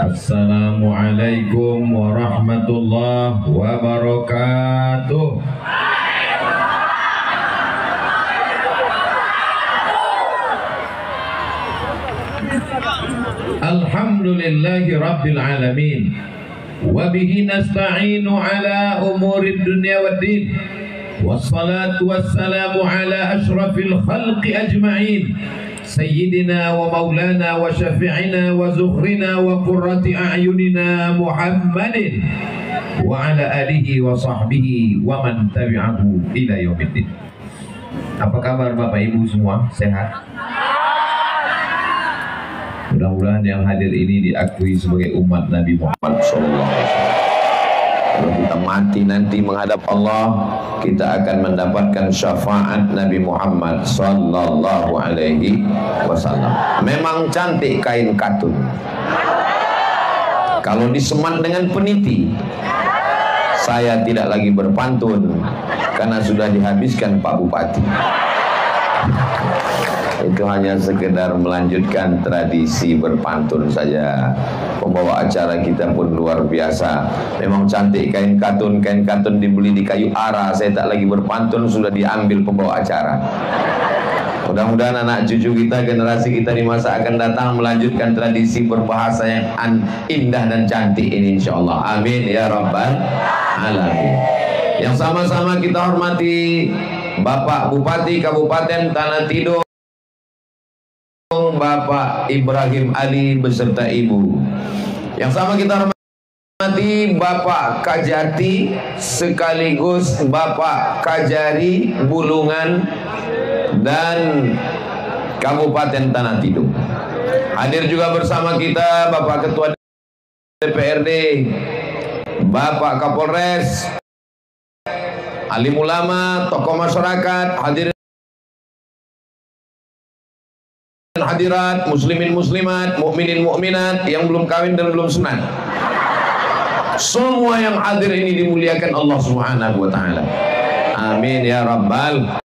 Assalamualaikum warahmatullahi wabarakatuh. Alhamdulillahi rabbil alamin. Wabihi nasta'inu ala umurid dunya waddin. Wassalatu wassalamu ala ashrafil khalqi ajma'in. Sayyidina wa maulana wa syafi'ina wa zukhrina wa qurrati a'yunina Muhammadin wa ala alihi wa sahbihi wa man tabi'ahu ila yaumiddin. Apa kabar Bapak Ibu semua? Sehat? Mudah-mudahan yang hadir ini diakui sebagai umat Nabi Muhammad SAW. Kalau kita mati nanti menghadap Allah, kita akan mendapatkan syafaat Nabi Muhammad sallallahu alaihi wasallam. Memang cantik kain katun. Kalau disemat dengan peniti, saya tidak lagi berpantun karena sudah dihabiskan Pak Bupati. Itu hanya sekedar melanjutkan tradisi berpantun saja. Pembawa acara kita pun luar biasa. Memang cantik kain katun. Kain katun dibeli di kayu ara. Saya tak lagi berpantun, sudah diambil pembawa acara. Mudah-mudahan anak cucu kita, generasi kita di masa akan datang melanjutkan tradisi berbahasa yang indah dan cantik ini, insyaallah. Amin ya rabbal alamin. Yang sama-sama kita hormati Bapak Bupati Kabupaten Tanah Tidung, Bapak Ibrahim Ali beserta Ibu. Yang sama kita hormati Bapak Kajati sekaligus Bapak Kajari Bulungan dan Kabupaten Tanah Tidung. Hadir juga bersama kita Bapak Ketua DPRD, Bapak Kapolres, alim ulama, tokoh masyarakat, hadirat, muslimin muslimat, mukminin mukminat yang belum kawin dan belum sunat. Semua yang hadir ini dimuliakan Allah Subhanahu wa taala. Amin ya rabbal.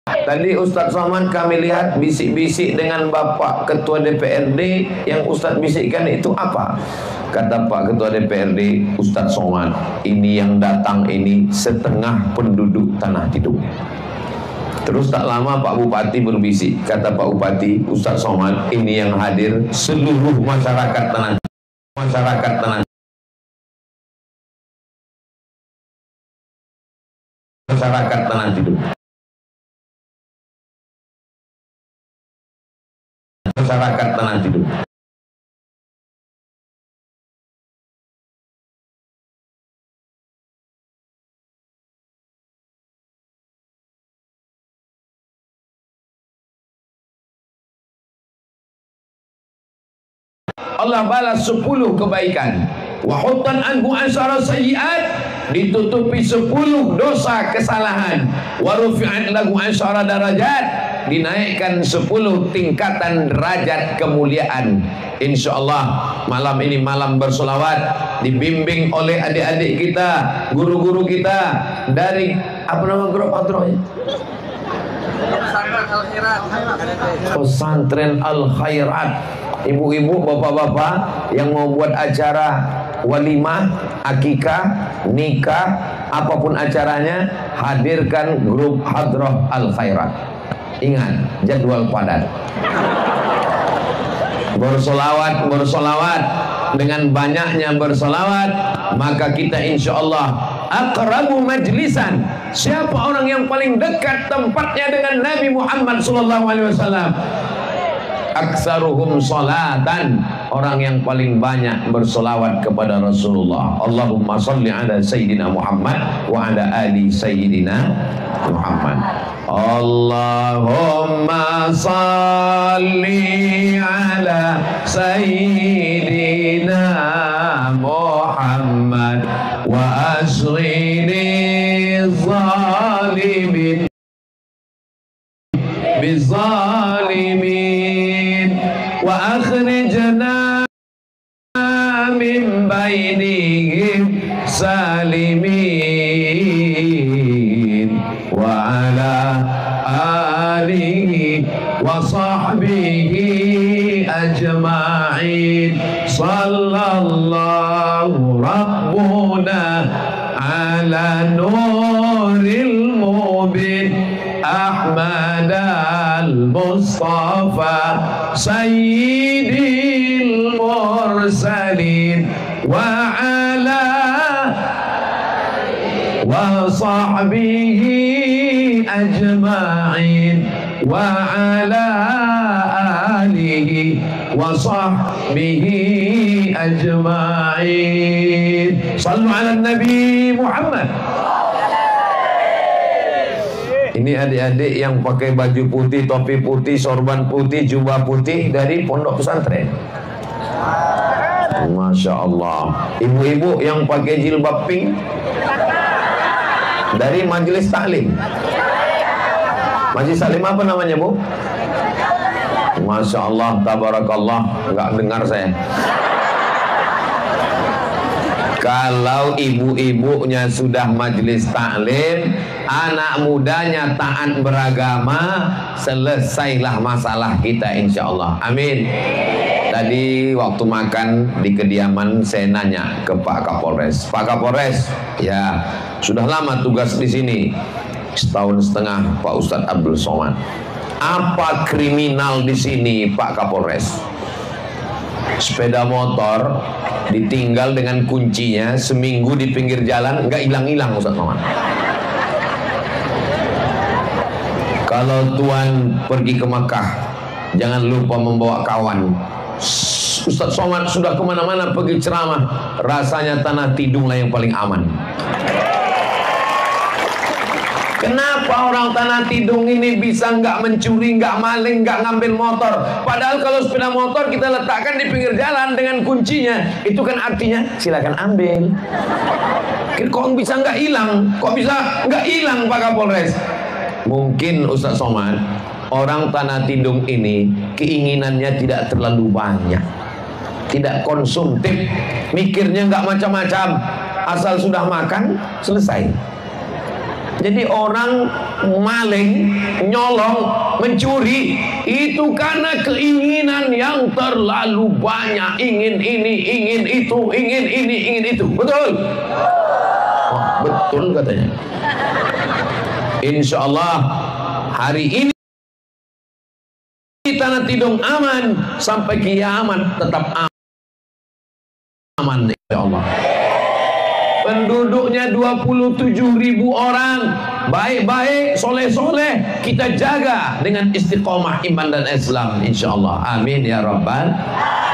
Tadi Ustadz Somad kami lihat bisik-bisik dengan Bapak Ketua DPRD. Yang Ustadz bisikkan itu apa? Kata Pak Ketua DPRD, Ustadz Somad, ini yang datang ini setengah penduduk Tanah Tidung. Terus tak lama Pak Bupati berbisik. Kata Pak Bupati, Ustadz Somad, ini yang hadir seluruh masyarakat Tanah Tidung. Masyarakat Tanah Tidung. Masyarakat Tanah Tidung. Allah balas 10 kebaikan. Wa huttan anhu asyara sayyi'at, ditutupi 10 dosa kesalahan. Wa rufi'at lahu asyara darajat, dinaikkan 10 tingkatan derajat kemuliaan. Insyaallah malam ini malam bersolawat, dibimbing oleh adik-adik kita, guru-guru kita dari apa nama grup adronya? Pesantren Al Khairat. Ibu-ibu, bapak-bapak yang mau buat acara walimah, akikah, nikah, apapun acaranya, hadirkan grup Hadrah Al Khairat. Ingat, jadwal padat. Bersolawat. Dengan banyaknya bersolawat, maka kita insya Allah aqrabu majlisan. Siapa orang yang paling dekat tempatnya dengan Nabi Muhammad SAW? Aksaruhum salatan, orang yang paling banyak bersolawat kepada Rasulullah. Allahumma salli ala Sayyidina Muhammad wa ala ali Sayyidina Muhammad. Allahumma salli ala Sayyidina Muhammad wa asghini zalimin bizalimin wa akhrijna min bainihim salimin wa ala alihi wa sahbihi ala nuril mubin Ahmad al-Mustafa sayyidil mursalin wa ala wa sahbihi ajma'in wa ala alihi wa sahbihi ajma'in. Sallu ala Nabi Muhammad. Ini adik-adik yang pakai baju putih, topi putih, sorban putih, jubah putih dari pondok pesantren. Masya Allah. Ibu-ibu yang pakai jilbab pink dari majelis taklim. Majelis taklim apa namanya, Bu? Masya Allah, tabarakallah. Enggak dengar saya. Kalau ibu-ibunya sudah majelis taklim, anak mudanya taat beragama, selesailah masalah kita insya Allah. Amin. Tadi waktu makan di kediaman saya nanya ke Pak Kapolres. Pak Kapolres, ya sudah lama tugas di sini, setahun setengah Pak Ustadz Abdul Somad. Apa kriminal di sini Pak Kapolres? Sepeda motor ditinggal dengan kuncinya seminggu di pinggir jalan, nggak hilang-hilang Ustadz Somad. Kalau Tuan pergi ke Makkah, jangan lupa membawa kawan. Ustadz Somad sudah kemana-mana pergi ceramah, rasanya Tanah Tidung lah yang paling aman. Kenapa orang Tanah Tidung ini bisa nggak mencuri, nggak maling, nggak ngambil motor? Padahal kalau sepeda motor kita letakkan di pinggir jalan dengan kuncinya, itu kan artinya silakan ambil. Kok bisa nggak hilang? Kok bisa nggak hilang Pak Kapolres? Mungkin Ustadz Somad, orang Tanah Tidung ini keinginannya tidak terlalu banyak, tidak konsumtif, mikirnya nggak macam-macam, asal sudah makan selesai. Jadi orang maling, nyolong, mencuri itu karena keinginan yang terlalu banyak, ingin ini, ingin itu, ingin ini, ingin itu. Betul? Oh, betul katanya. Insya Allah hari ini Tanah Tidung aman sampai kiamat, tetap aman insya Allah. Penduduknya 27.000 orang, baik-baik, soleh-soleh, kita jaga dengan istiqomah iman dan Islam insya Allah. Amin ya rabbal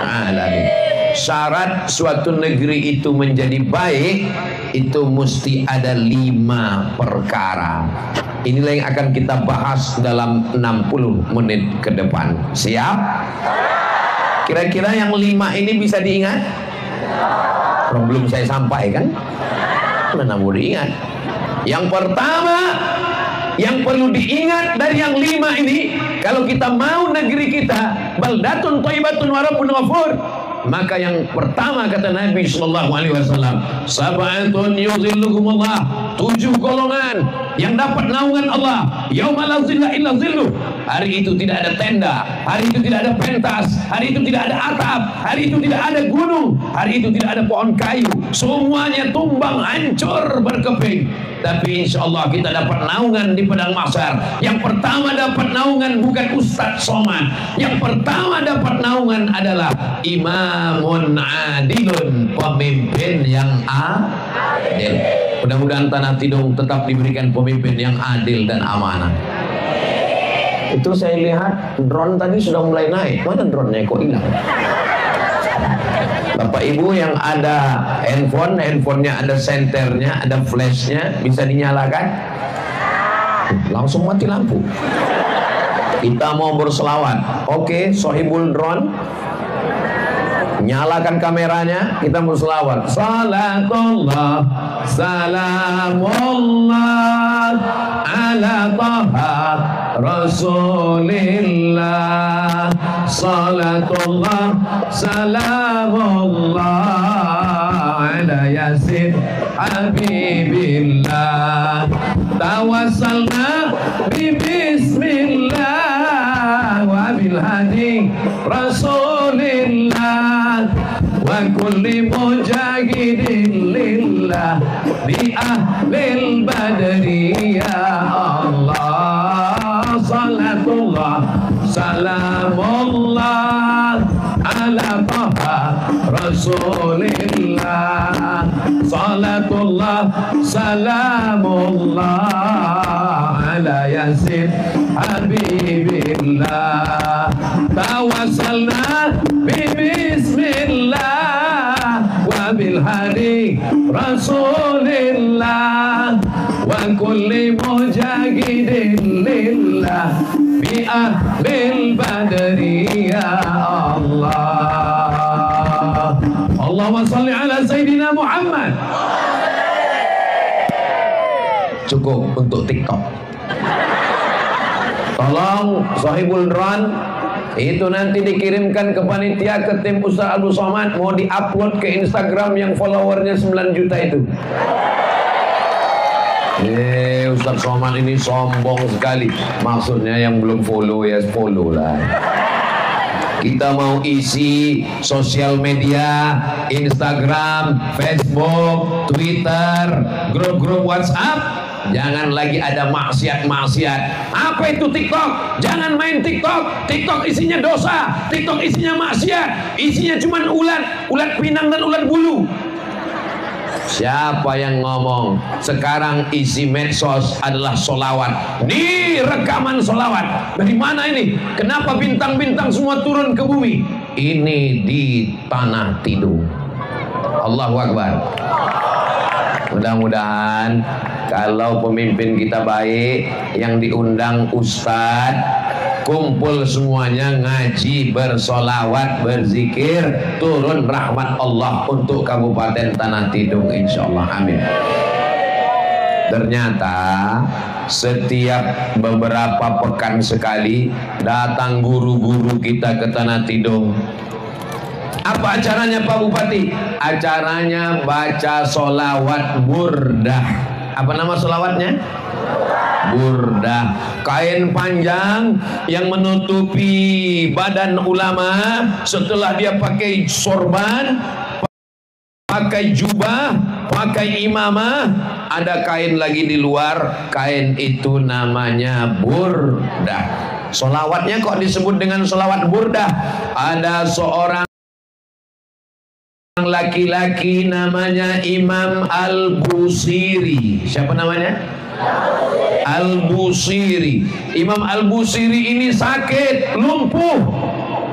alamin. Syarat suatu negeri itu menjadi baik, itu mesti ada 5 perkara. Inilah yang akan kita bahas dalam 60 menit ke depan. Siap? Kira-kira yang 5 ini bisa diingat? Belum saya sampaikan, mana mau diingat? Yang pertama yang perlu diingat dari yang 5 ini, kalau kita mau negeri kita baldatun thayyibatun wa rabbun ghafur, maka yang pertama kata Nabi sallallahu alaihi wasallam, sab'atun yuzilluhumullah, 7 golongan yang dapat naungan Allah, yauma la zilla illa zilluh. Hari itu tidak ada tenda, hari itu tidak ada pentas, hari itu tidak ada atap, hari itu tidak ada gunung, hari itu tidak ada pohon kayu, semuanya tumbang, hancur, berkeping. Tapi insya Allah kita dapat naungan di padang mahsyar. Yang pertama dapat naungan bukan Ustadz Somad, yang pertama dapat naungan adalah imamun adilun, pemimpin yang adil. Mudah-mudahan Tanah Tidung tetap diberikan pemimpin yang adil dan amanah. Itu saya lihat drone tadi sudah mulai naik. Mana drone-nya kok hilang? Bapak Ibu yang ada handphone, handphonenya ada senternya, ada flashnya, bisa dinyalakan? Langsung mati lampu. Kita mau berselawat. Oke, sohibul drone, nyalakan kameranya, kita berselawat. Salatullah, salamullah ala taha Rasulillah, salatullah salamullah ala yasin habibillah, tawassalna bi bismillah wa bil hadi Rasulillah wa wa kulli mujahidin lillah bi ahlil badri ya Allah. Salatullah salamullah ala taha rasulillah. Salatullah salamullah ala yasin habibillah. Tawassalna bismillah wa bil hadi rasulillah wa kulli mujahidin lillah bi ahlil badri ya Allah. Allahumma salli ala Sayyidina Muhammad. Cukup untuk TikTok. Tolong Sahibul Drone itu nanti dikirimkan ke panitia, ke tim Ustaz Abdul Somad, mau diupload ke Instagram yang followernya 9 juta itu. Ustaz Somad ini sombong sekali. Maksudnya yang belum follow ya follow lah. Kita mau isi sosial media, Instagram, Facebook, Twitter, grup-grup WhatsApp. Jangan lagi ada maksiat-maksiat. Apa itu TikTok? Jangan main TikTok. TikTok isinya dosa. TikTok isinya maksiat. Isinya cuma ulat pinang dan ulat bulu. Siapa yang ngomong sekarang isi medsos adalah solawat? Ini rekaman solawat. Dari mana ini? Kenapa bintang-bintang semua turun ke bumi? Ini di Tanah Tidung. Allahu Akbar. Mudah-mudahan kalau pemimpin kita baik, yang diundang ustadz, kumpul semuanya ngaji, bersolawat, berzikir, turun rahmat Allah untuk Kabupaten Tanah Tidung, insya Allah, amin. Ternyata setiap beberapa pekan sekali datang guru-guru kita ke Tanah Tidung. Apa acaranya Pak Bupati? Acaranya baca solawat burdah. Apa nama solawatnya? Burdah. Kain panjang yang menutupi badan ulama. Setelah dia pakai sorban, pakai jubah, pakai imamah, ada kain lagi di luar. Kain itu namanya burdah. Solawatnya kok disebut dengan solawat burdah? Ada seorang laki-laki namanya Imam Al-Busiri. Siapa namanya? Al-Busiri. Imam Al-Busiri ini sakit, lumpuh,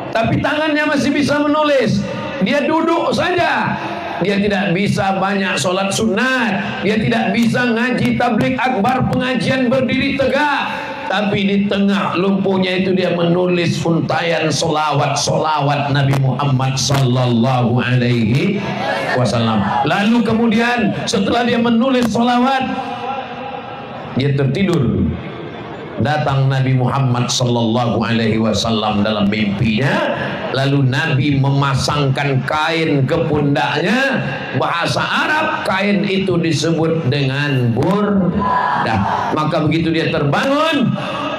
tapi tangannya masih bisa menulis. Dia duduk saja. Dia tidak bisa banyak sholat sunat. Dia tidak bisa ngaji tablik akbar, pengajian berdiri tegak. Tapi di tengah lumpuhnya itu dia menulis untayan solawat Nabi Muhammad sallallahu alaihi wasallam. Lalu kemudian setelah dia menulis solawat, dia tertidur. Datang Nabi Muhammad sallallahu alaihi wasallam dalam mimpinya. Lalu Nabi memasangkan kain ke pundaknya. Bahasa Arab kain itu disebut dengan burdah. Maka begitu dia terbangun,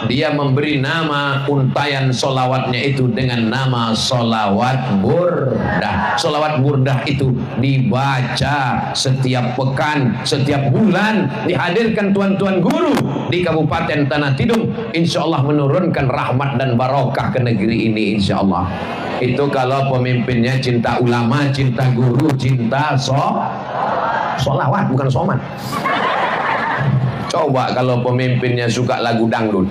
dia memberi nama untayan solawatnya itu dengan nama solawat burdah. Solawat burdah itu dibaca setiap pekan, setiap bulan, dihadirkan tuan-tuan guru di Kabupaten Tanah Tidung. Insya Allah menurunkan rahmat dan barokah ke negeri ini, insya Allah. Itu kalau pemimpinnya cinta ulama, cinta guru, cinta solawat, bukan somat. Coba kalau pemimpinnya suka lagu dangdut,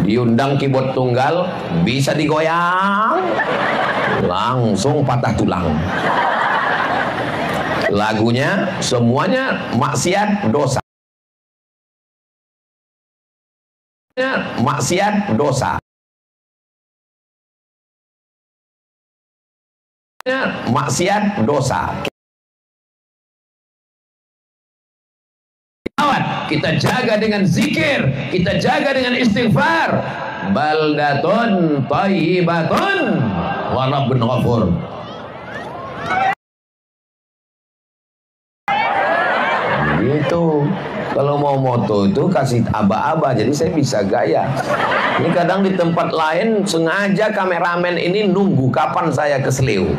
diundang keyboard tunggal, bisa digoyang, langsung patah tulang. Lagunya semuanya maksiat dosa. Maksiat dosa. Maksiat dosa. Kita jaga dengan zikir, kita jaga dengan istighfar. Baldatun thayyibatun wa rabbun ghafur. Gitu. Kalau mau moto itu kasih aba-aba, jadi saya bisa gaya. Ini kadang di tempat lain sengaja kameramen ini nunggu kapan saya keseleo.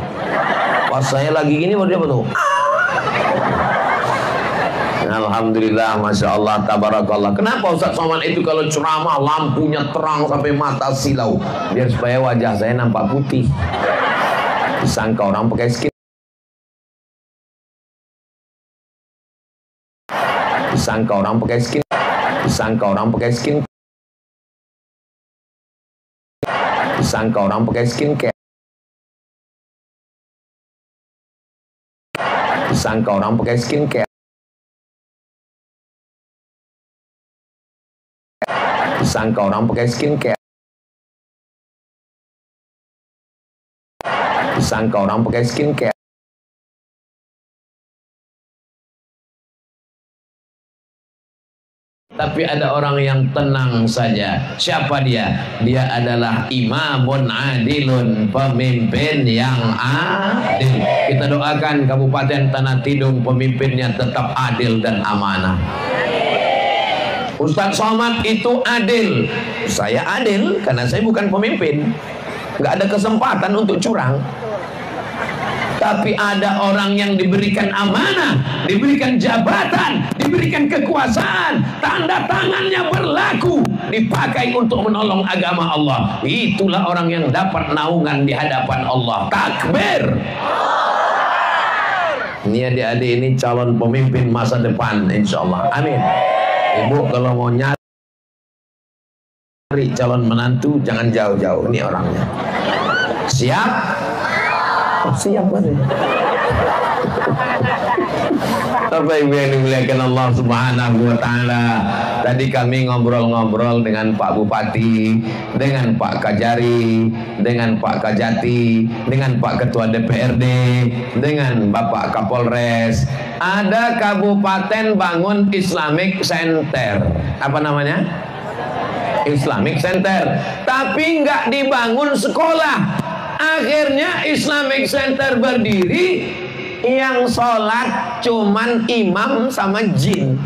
Pas saya lagi gini baru dia betul. Alhamdulillah, Masya Allah, tabarakallah. Kenapa Ustaz Somad itu kalau ceramah lampunya terang sampai mata silau? Biar supaya wajah saya nampak putih. Disangka orang pakai skin. Disangka orang pakai skin. Disangka orang pakai skin. Disangka orang pakai skincare. Disangka orang pakai skincare. Disangka orang pakai skincare. Disangka orang pakai skincare. Tapi ada orang yang tenang saja. Siapa dia? Dia adalah imamun adilun, pemimpin yang adil. Kita doakan Kabupaten Tanah Tidung pemimpinnya tetap adil dan amanah. Ustaz Somad itu adil. Saya adil karena saya bukan pemimpin. Nggak ada kesempatan untuk curang. Tapi ada orang yang diberikan amanah, diberikan jabatan, diberikan kekuasaan, tanda tangannya berlaku, dipakai untuk menolong agama Allah. Itulah orang yang dapat naungan di hadapan Allah. Takbir. Ini adik-adik ini calon pemimpin masa depan, insya Allah. Amin. Ibu kalau mau nyari calon menantu jangan jauh-jauh, ini orangnya. Siap? Oh, siap kan? Bapak Ibu yang dimuliakan Allah Subhanahu wa Ta'ala, tadi kami ngobrol-ngobrol dengan Pak Bupati, dengan Pak Kajari, dengan Pak Kajati, dengan Pak Ketua DPRD, dengan Bapak Kapolres. Ada kabupaten bangun Islamic Center. Apa namanya? Islamic Center. Tapi nggak dibangun sekolah. Akhirnya Islamic Center berdiri, yang sholat cuman imam sama jin.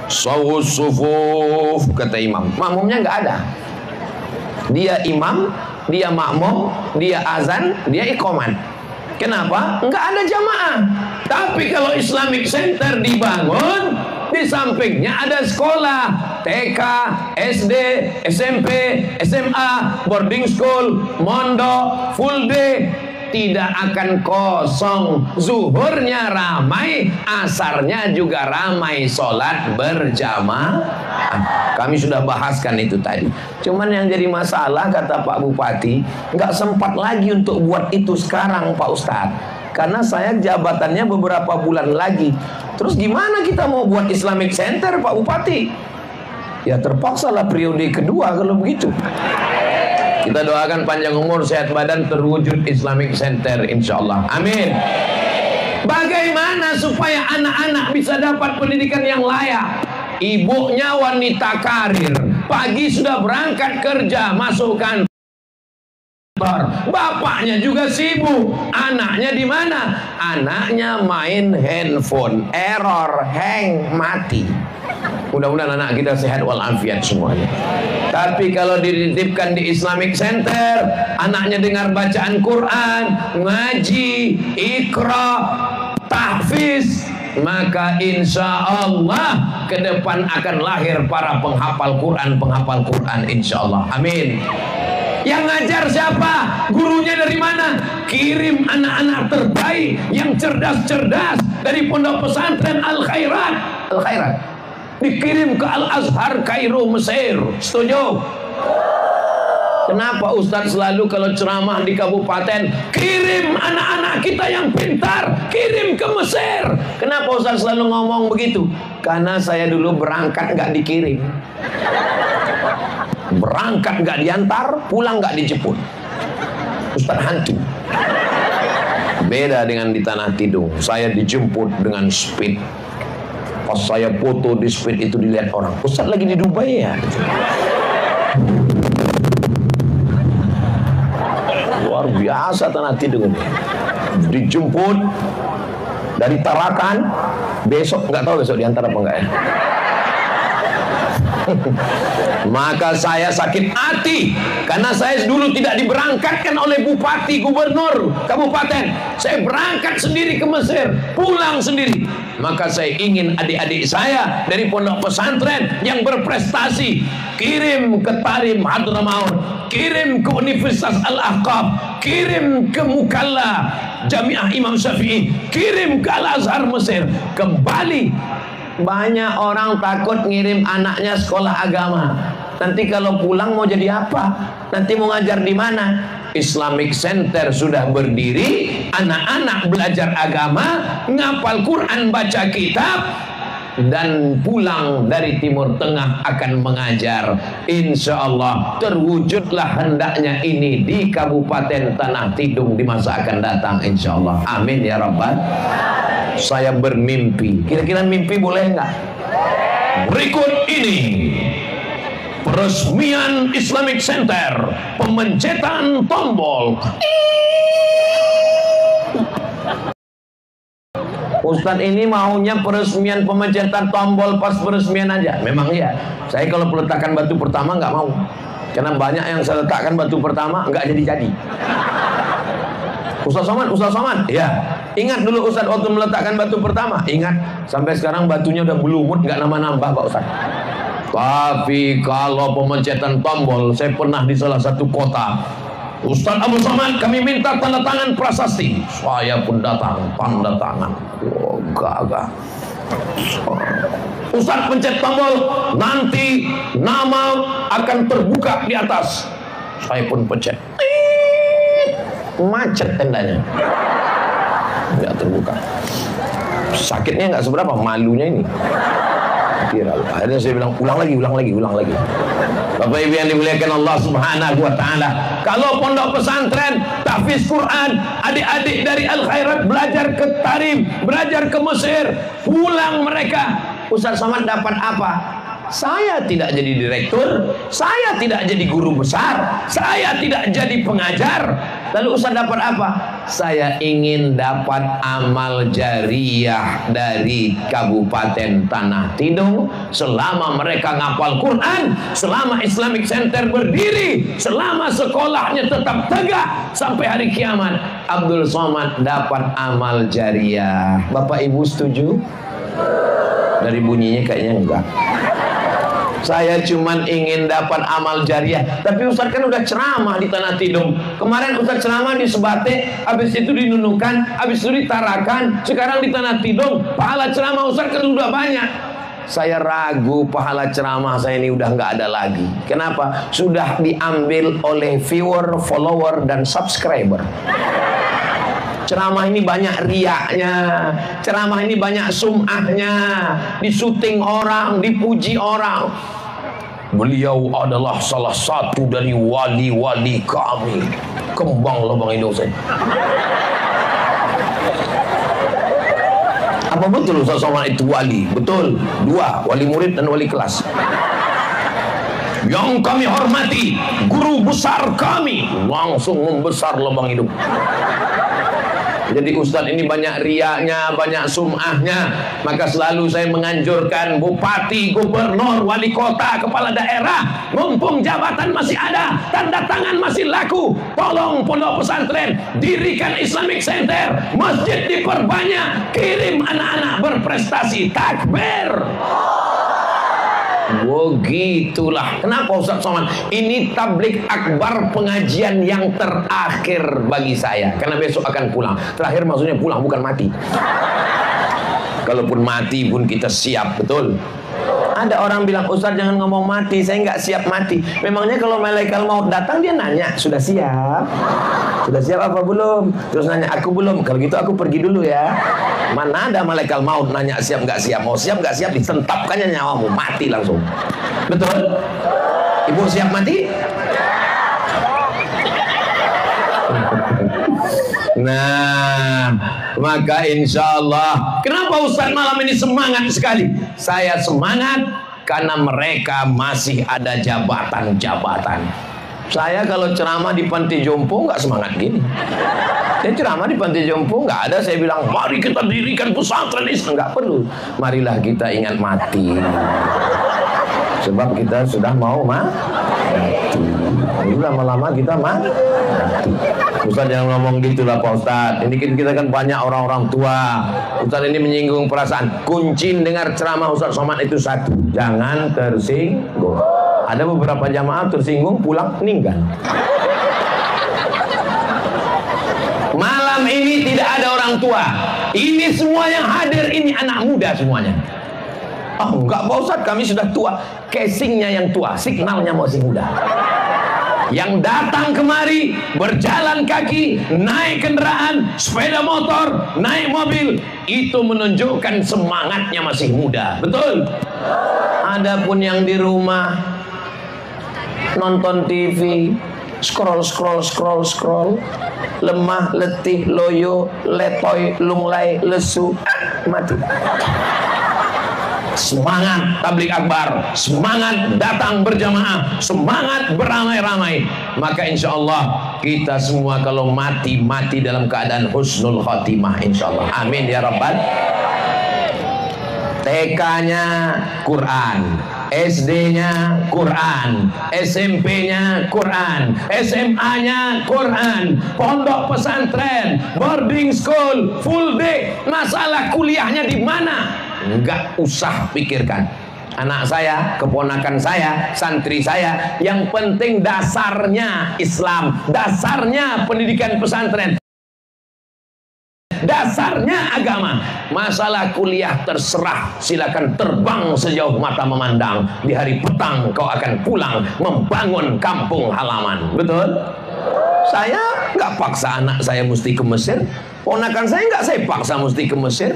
Sawus sufuf, kata imam. Makmumnya nggak ada. Dia imam, dia makmum, dia azan, dia iqamat. Kenapa? Nggak ada jamaah. Tapi kalau Islamic Center dibangun, di sampingnya ada sekolah TK, SD, SMP, SMA, boarding school, mondok, full day. Tidak akan kosong. Zuhurnya ramai, asarnya juga ramai, sholat berjamaah. Kami sudah bahaskan itu tadi. Cuman yang jadi masalah, kata Pak Bupati, nggak sempat lagi untuk buat itu sekarang Pak Ustadz, karena saya jabatannya beberapa bulan lagi. Terus gimana kita mau buat Islamic Center Pak Bupati? Ya terpaksa lah periode kedua kalau begitu. Kita doakan panjang umur, sehat badan, terwujud Islamic Center insya Allah. Amin. Bagaimana supaya anak-anak bisa dapat pendidikan yang layak? Ibunya wanita karir, pagi sudah berangkat kerja, masuk kantor. Bapaknya juga sibuk. Anaknya di mana? Anaknya main handphone, error, hang, mati. Mudah-mudahan anak kita sehat walafiat semuanya. Tapi kalau dititipkan di Islamic Center, anaknya dengar bacaan Quran, ngaji, ikra, tahfiz, maka insya Allah ke depan akan lahir para penghafal Quran insya Allah. Amin. Yang ngajar siapa? Gurunya dari mana? Kirim anak-anak terbaik yang cerdas-cerdas dari pondok pesantren Al-Khairat. Al-Khairat dikirim ke Al-Azhar Kairo, Mesir. Setuju? Kenapa Ustadz selalu kalau ceramah di kabupaten kirim anak-anak kita yang pintar, kirim ke Mesir? Kenapa Ustadz selalu ngomong begitu? Karena saya dulu berangkat nggak dikirim, berangkat nggak diantar, pulang nggak dijemput. Ustadz hantu. Beda dengan di Tanah Tidung, saya dijemput dengan speed. Pas saya foto di speed itu dilihat orang, Ustadz lagi di Dubai ya? Luar biasa Tanah Tidung ini. Dijemput dari Tarakan, besok nggak tahu besok diantar apa enggak ya. Maka saya sakit hati karena saya dulu tidak diberangkatkan oleh bupati, gubernur kabupaten. Saya berangkat sendiri ke Mesir, pulang sendiri. Maka saya ingin adik-adik saya dari pondok pesantren yang berprestasi kirim ke Tarim Hadramaut, kirim ke Universitas Al-Ahqaf, kirim ke Mukalla Jamiah Imam Syafi'i, kirim ke Al-Azhar Mesir, kembali. Banyak orang takut ngirim anaknya sekolah agama. Nanti kalau pulang mau jadi apa? Nanti mau ngajar di mana? Islamic Center sudah berdiri, anak-anak belajar agama, ngapal Quran, baca kitab, dan pulang dari Timur Tengah akan mengajar. Insya Allah terwujudlah hendaknya ini di Kabupaten Tanah Tidung di masa akan datang, insya Allah. Amin ya Rabbal. Saya bermimpi. Kira-kira mimpi boleh nggak? Berikut ini peresmian Islamic Center, pemencetan tombol. Ustadz ini maunya peresmian pemencetan tombol pas peresmian aja. Memang iya. Saya kalau peletakan batu pertama nggak mau, karena banyak yang saya letakkan batu pertama nggak jadi-jadi. Ustaz Somad, ya. Ingat dulu Ustaz waktu meletakkan batu pertama, ingat sampai sekarang batunya udah belumut, nggak nambah-nambah Pak Ustaz. Tapi kalau pemencetan tombol, saya pernah di salah satu kota. Ustaz Abu Somad, kami minta tanda tangan prasasti. Saya pun datang, tanda tangan. Oh, gagah. Ustaz pencet tombol, nanti nama akan terbuka di atas. Saya pun pencet. Macet tendanya, nggak terbuka. Sakitnya nggak seberapa, malunya ini. Akhirnya saya bilang ulang lagi. Bapak Ibu yang dimuliakan Allah Subhanahu wa Ta'ala, kalau pondok pesantren tahfiz Quran, adik-adik dari Al Khairat belajar ke Tarim, belajar ke Mesir, pulang mereka, Ustaz Somad dapat apa? Saya tidak jadi direktur, saya tidak jadi guru besar, saya tidak jadi pengajar. Lalu Ustaz dapat apa? Saya ingin dapat amal jariah dari Kabupaten Tanah Tidung. Selama mereka ngapal Quran, selama Islamic Center berdiri, selama sekolahnya tetap tegak sampai hari kiamat, Abdul Somad dapat amal jariah. Bapak Ibu setuju? Dari bunyinya kayaknya enggak. Saya cuman ingin dapat amal jariah. Tapi Ustaz kan udah ceramah di Tanah Tidung. Kemarin Ustaz ceramah di Sebate, habis itu di Nunukan, habis itu di Tarakan, sekarang di Tanah Tidung. Pahala ceramah Ustaz kan udah banyak. Saya ragu pahala ceramah saya ini udah nggak ada lagi. Kenapa? Sudah diambil oleh viewer, follower, dan subscriber. Ceramah ini banyak riaknya, ceramah ini banyak sum'ahnya, disuting orang, dipuji orang. Beliau adalah salah satu dari wali-wali kami. Kembang loh Bang Indonesia. Apa betul Ustaz Somad itu wali? Betul, dua, wali murid dan wali kelas. Yang kami hormati, guru besar kami langsung membesar lubang hidup. Jadi Ustadz ini banyak riaknya, banyak sum'ahnya. Maka selalu saya menganjurkan bupati, gubernur, wali kota, kepala daerah, mumpung jabatan masih ada, tanda tangan masih laku, tolong pondok pesantren dirikan Islamic Center, masjid diperbanyak, kirim anak-anak berprestasi. Takbir. Begitulah. Kenapa Ustaz Somad? Ini tablik akbar, pengajian yang terakhir bagi saya. Karena besok akan pulang. Terakhir maksudnya pulang, bukan mati. Kalaupun mati pun kita siap, betul. Ada orang bilang, Ustaz jangan ngomong mati, saya nggak siap mati. Memangnya kalau malaikat maut datang dia nanya, sudah siap? Sudah siap apa belum? Terus nanya, aku belum. Kalau gitu aku pergi dulu ya. Mana ada malaikat maut nanya siap nggak siap? Mau siap nggak siap disentapkannya nyawamu, mati langsung. Betul? Ibu siap mati? Nah, maka insya Allah. Kenapa Ustaz malam ini semangat sekali? Saya semangat karena mereka masih ada jabatan-jabatan. Saya kalau ceramah di panti jompo nggak semangat gini. Saya ceramah di panti jompo nggak ada saya bilang mari kita dirikan pesantren Islam, nggak perlu. Marilah kita ingat mati. Sebab kita sudah mau mati. Lama-lama kita mati. Ustaz jangan ngomong gitulah Pak Ustaz. Ini kita kan banyak orang-orang tua. Ustaz ini menyinggung perasaan. Kunci dengar ceramah Ustaz Somad itu satu, jangan tersinggung. Ada beberapa jamaah tersinggung pulang meninggal. Malam ini tidak ada orang tua. Ini semua yang hadir ini anak muda semuanya. Oh enggak Pak Ustaz, kami sudah tua. Casingnya yang tua, signalnya masih muda. Yang datang kemari berjalan kaki, naik kendaraan, sepeda motor, naik mobil, itu menunjukkan semangatnya masih muda. Betul? Adapun yang di rumah nonton TV, scroll, lemah, letih, loyo, letoy, lunglai, lesu, mati. Semangat tabligh akbar, semangat datang berjamaah, semangat beramai-ramai. Maka insya Allah kita semua kalau mati dalam keadaan husnul khotimah insya Allah. Amin ya rabbal. TK-nya Quran, SD-nya Quran, SMP-nya Quran, SMA-nya Quran, pondok pesantren, boarding school, full day. Masalah kuliahnya di mana? Enggak usah pikirkan. Anak saya, keponakan saya, santri saya, yang penting dasarnya Islam, dasarnya pendidikan pesantren, dasarnya agama. Masalah kuliah terserah, silakan terbang sejauh mata memandang. Di hari petang kau akan pulang membangun kampung halaman. Betul? Saya nggak paksa anak saya mesti ke Mesir. Ponakan saya nggak saya paksa mesti ke Mesir.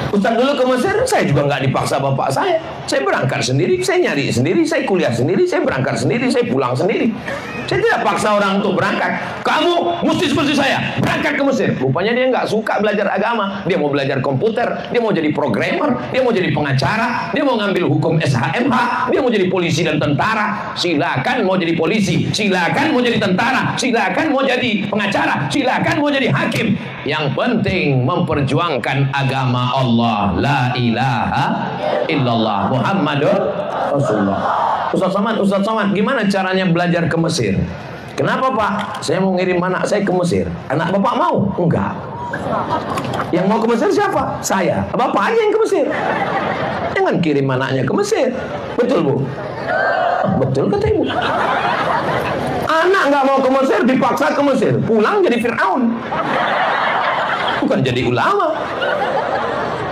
Ustaz dulu ke Mesir, saya juga nggak dipaksa bapak saya. Saya berangkat sendiri, saya nyari sendiri, saya kuliah sendiri, saya berangkat sendiri, saya pulang sendiri. Saya tidak paksa orang untuk berangkat. Kamu mesti seperti saya, berangkat ke Mesir. Rupanya dia nggak suka belajar agama. Dia mau belajar komputer, dia mau jadi programmer, dia mau jadi pengacara, dia mau ngambil hukum SHMH, dia mau jadi polisi dan tentara. Silakan mau jadi polisi, silakan mau jadi tentara, silakan mau jadi pengacara, silakan mau jadi hakim. Yang penting memperjuangkan agama Allah. La ilaha illallah Muhammadur Rasulullah. Ustaz Somad, gimana caranya belajar ke Mesir? Kenapa Pak? Saya mau ngirim anak saya ke Mesir. Anak Bapak mau? Enggak. Yang mau ke Mesir siapa? Saya. Bapak aja yang ke Mesir. Jangan kirim anaknya ke Mesir. Betul Bu? Betul kata Ibu. Anak nggak mau ke Mesir, dipaksa ke Mesir. Pulang jadi Fir'aun. Bukan jadi ulama.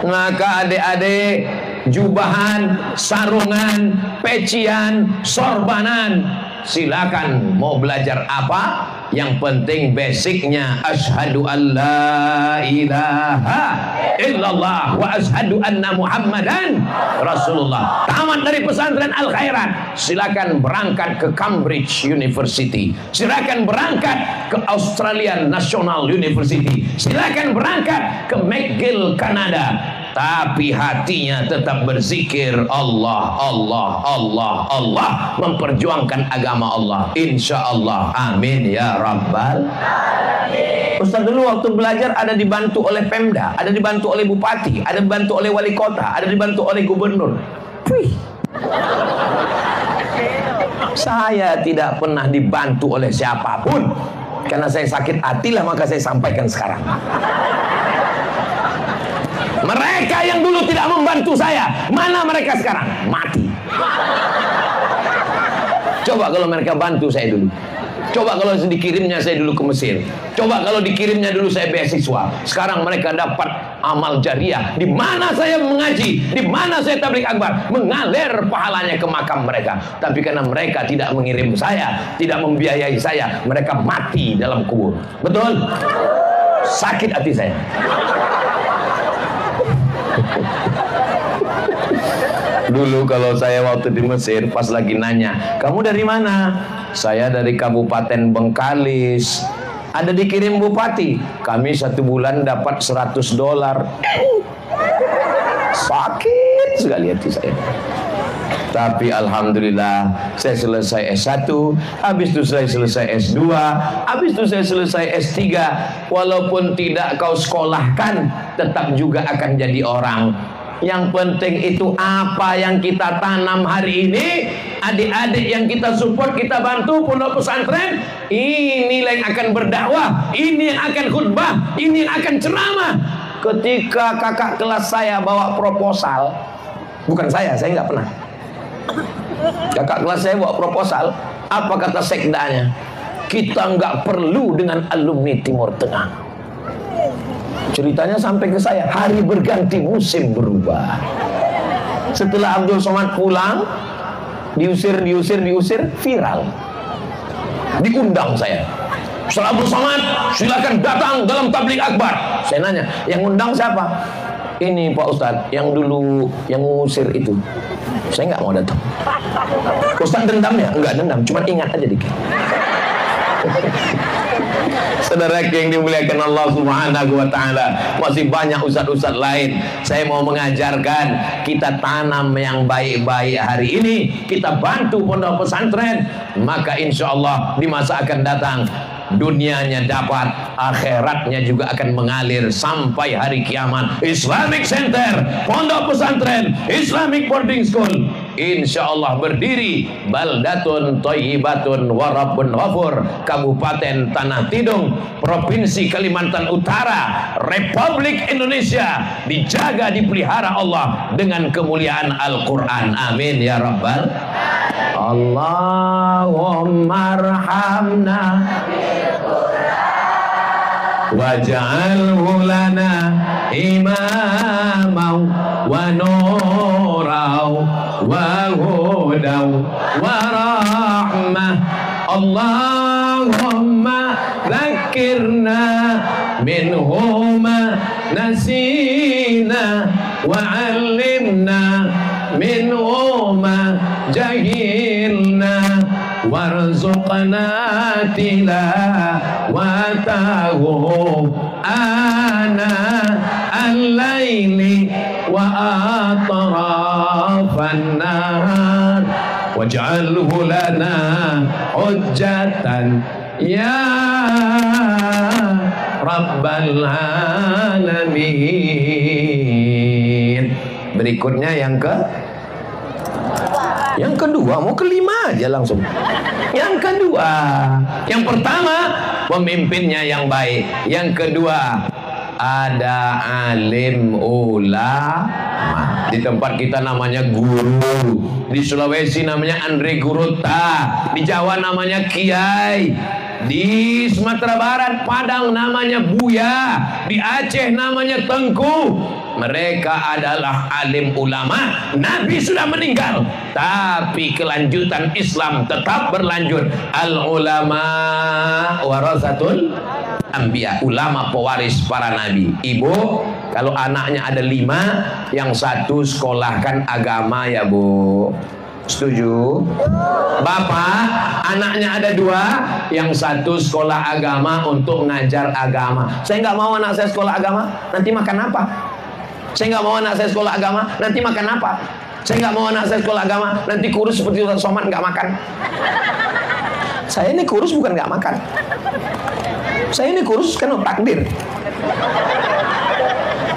Maka adik-adik, jubahan, sarungan, pecian, sorbanan, silakan mau belajar apa. Yang penting basicnya asyhadu an la ilaha illallah wa asyhadu anna Muhammadan Rasulullah. Tamat dari pesantren Al Khairat, silakan berangkat ke Cambridge University, silakan berangkat ke Australian National University, silakan berangkat ke McGill Kanada. Tapi hatinya tetap berzikir Allah, Allah, Allah, Allah, memperjuangkan agama Allah. Insya Allah, amin ya rabbal alamin. Ustaz dulu waktu belajar ada dibantu oleh Pemda, ada dibantu oleh Bupati, ada dibantu oleh Wali Kota, ada dibantu oleh Gubernur. Wih. Saya tidak pernah dibantu oleh siapapun. Karena saya sakit hati lah, maka saya sampaikan sekarang. Mereka yang dulu tidak membantu saya, mana mereka sekarang? Mati. Coba kalau mereka bantu saya dulu. Coba kalau dikirimnya saya dulu ke Mesir. Coba kalau dikirimnya dulu saya beasiswa. Sekarang mereka dapat amal jariah. Di mana saya mengaji, di mana saya tabligh akbar, mengalir pahalanya ke makam mereka. Tapi karena mereka tidak mengirim saya, tidak membiayai saya, mereka mati dalam kubur. Betul? Sakit hati saya. Dulu kalau saya waktu di Mesir pas lagi nanya, kamu dari mana? Saya dari Kabupaten Bengkalis. Ada dikirim bupati, kami 1 bulan dapat $100. Sakit sekali hati saya. Tapi alhamdulillah saya selesai S1, habis itu saya selesai S2, habis itu saya selesai S3. Walaupun tidak kau sekolahkan, tetap juga akan jadi orang. Yang penting itu apa yang kita tanam hari ini. Adik-adik yang kita support, kita bantu pondok pesantren, ini yang akan berdakwah, ini yang akan khutbah, ini yang akan ceramah. Ketika kakak kelas saya bawa proposal, bukan saya nggak pernah. Kakak kelas saya bawa proposal, apa kata sekdanya? Kita nggak perlu dengan alumni Timur Tengah. Ceritanya sampai ke saya, hari berganti musim berubah. Setelah Abdul Somad pulang, diusir, viral. Diundang saya. Setelah Abdul Somad, silakan datang dalam tabligh akbar. Saya nanya, yang undang siapa? Ini Pak Ustadz, yang dulu yang ngusir itu. Saya nggak mau datang. Ustadz dendam ya? Enggak dendam, cuma ingat aja dikit. Saudara yang dimuliakan Allah Subhanahu wa taala, masih banyak ustaz-ustaz lain. Saya mau mengajarkan, kita tanam yang baik-baik hari ini, kita bantu pondok pesantren, maka insya Allah di masa akan datang dunianya dapat, akhiratnya juga akan mengalir sampai hari kiamat. Islamic Center, pondok pesantren, Islamic boarding school, insya Allah berdiri. Baldatun Thayyibatun Warabbun Ghafur, Kabupaten Tanah Tidung, Provinsi Kalimantan Utara, Republik Indonesia, dijaga, dipelihara Allah dengan kemuliaan Al-Quran. Amin ya Rabbal. Allahumma arhamna waj'alhu lana imamau wa nurau wa hudau wa rahmah. Allahumma dzakirna minhuma nasina wa 'allimna minhuma jahilna warzuqna tilawatahu ana al-laili wa atrafan nahar waj'alhu lana hujjatan ya rabbal alamin. Berikutnya yang kedua, mau kelima aja langsung. Yang kedua, yang pertama pemimpinnya yang baik. Yang kedua ada alim ulama. Di tempat kita namanya guru, di Sulawesi namanya Andre Guruta, di Jawa namanya Kiai, di Sumatera Barat Padang namanya Buya, di Aceh namanya Tengku. Mereka adalah alim ulama. Nabi sudah meninggal, tapi kelanjutan Islam tetap berlanjut. Al ulama warasatul anbiya, ulama pewaris para nabi. Ibu, kalau anaknya ada 5, yang 1 sekolahkan agama ya Bu. Setuju? Bapak, anaknya ada 2, yang 1 sekolah agama untuk ngajar agama. Saya nggak mau anak saya sekolah agama, nanti makan apa? Saya nggak mau anak saya sekolah agama, nanti makan apa? Saya nggak mau anak saya sekolah agama, nanti kurus seperti Ustaz Somad nggak makan. Saya ini kurus bukan nggak makan. Saya ini kurus kan takdir.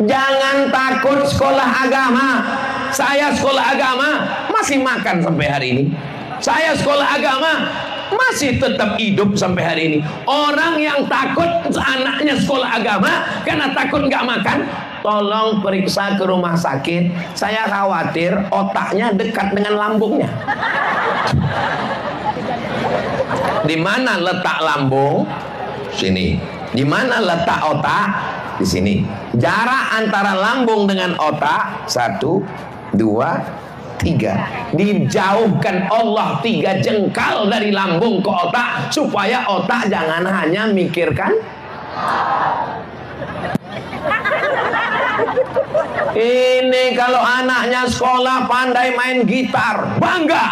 Jangan takut sekolah agama. Saya sekolah agama masih makan sampai hari ini. Saya sekolah agama masih tetap hidup sampai hari ini. Orang yang takut anaknya sekolah agama karena takut nggak makan, tolong periksa ke rumah sakit. Saya khawatir otaknya dekat dengan lambungnya. Di mana letak lambung? Sini. Di mana letak otak? Di sini. Jarak antara lambung dengan otak 1, 2, 3. Dijauhkan Allah 3 jengkal dari lambung ke otak, supaya otak jangan hanya mikirkan. Ini kalau anaknya sekolah pandai main gitar, bangga.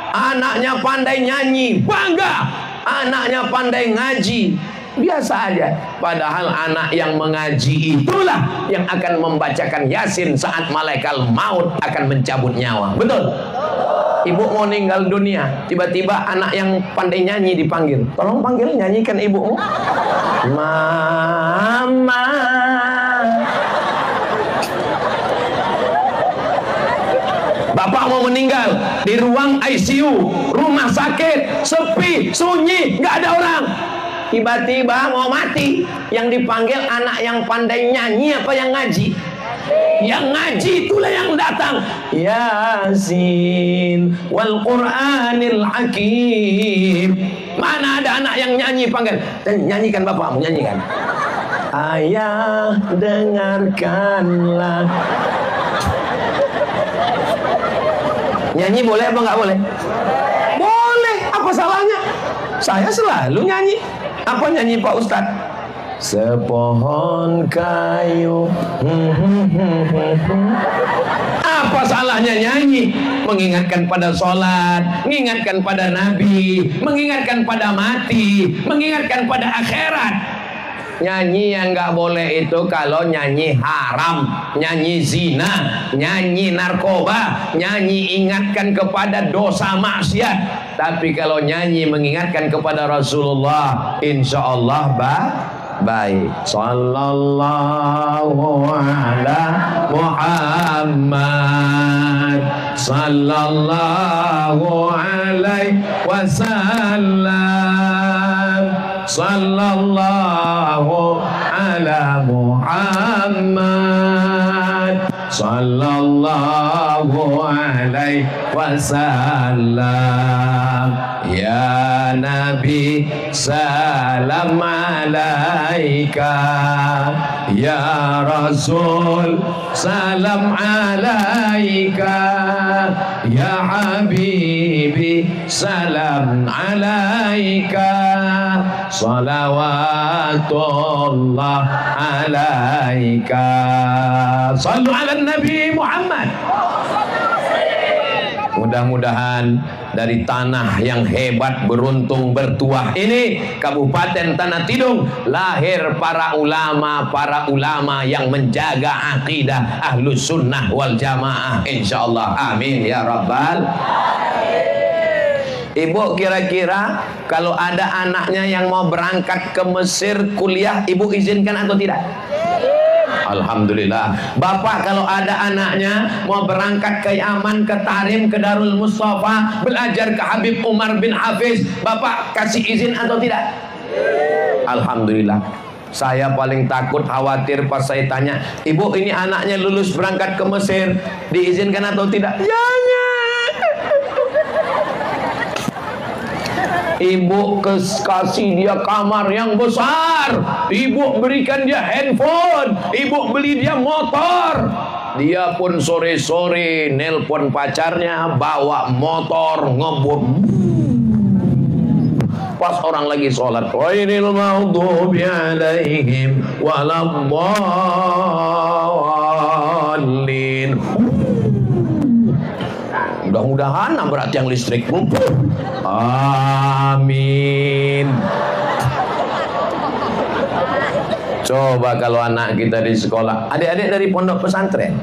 Anaknya pandai nyanyi, bangga. Anaknya pandai ngaji, biasa aja. Padahal anak yang mengaji itulah yang akan membacakan Yasin saat malaikat maut akan mencabut nyawa. Betul? Ibu mau meninggal dunia, tiba-tiba anak yang pandai nyanyi dipanggil. Tolong panggil, nyanyikan ibumu. Mama. bapak mau meninggal di ruang ICU, rumah sakit, sepi, sunyi, nggak ada orang. Tiba-tiba mau mati, yang dipanggil anak yang pandai nyanyi apa yang ngaji? Yang ngaji itulah yang datang. Yasin wal Qur'anil Hakim. Mana ada anak yang nyanyi panggil? Nyanyikan bapakmu, nyanyikan. Ayah dengarkanlah. Nyanyi boleh apa nggak boleh? Boleh. Apa salahnya? Saya selalu nyanyi. Apa nyanyi Pak Ustadz? Sepohon kayu. Apa salahnya nyanyi? Mengingatkan pada sholat, mengingatkan pada Nabi, mengingatkan pada mati, mengingatkan pada akhirat. Nyanyi yang nggak boleh itu kalau nyanyi haram, nyanyi zina, nyanyi narkoba, nyanyi ingatkan kepada dosa maksiat. Tapi kalau nyanyi mengingatkan kepada Rasulullah, insya Allah baik. Sallallahu ala Muhammad, sallallahu alaihi wasallam, sallallahu ala Muhammad, sallallahu alaihi wasallam. Ya Nabi salam alaika, ya Rasul salam alaika, ya Habibi salam alaika, salawatullah alaika. Sallu ala Nabi Muhammad. Mudah-mudahan dari tanah yang hebat, beruntung, bertuah ini, Kabupaten Tanah Tidung, lahir para ulama yang menjaga akidah Ahlus Sunnah wal Jamaah, insyaallah. Amin ya rabbal. Ibu, kira-kira kalau ada anaknya yang mau berangkat ke Mesir kuliah, ibu izinkan atau tidak? Alhamdulillah. Bapak kalau ada anaknya mau berangkat ke Yaman, ke Tarim, ke Darul Mustafa, belajar ke Habib Umar bin Hafiz, Bapak kasih izin atau tidak? Alhamdulillah. Saya paling takut, khawatir pas saya tanya, ibu ini anaknya lulus berangkat ke Mesir, diizinkan atau tidak? Jangan. Ibu kasih dia kamar yang besar, ibu berikan dia handphone, ibu beli dia motor. Dia pun sore-sore nelpon pacarnya, bawa motor ngebut. Pas orang lagi sholat, ghairil maghdubi alaihim waladdallin. Mudah-mudahan nabrak tiang listrik. Amin. Coba kalau anak kita di sekolah, adik-adik dari pondok pesantren.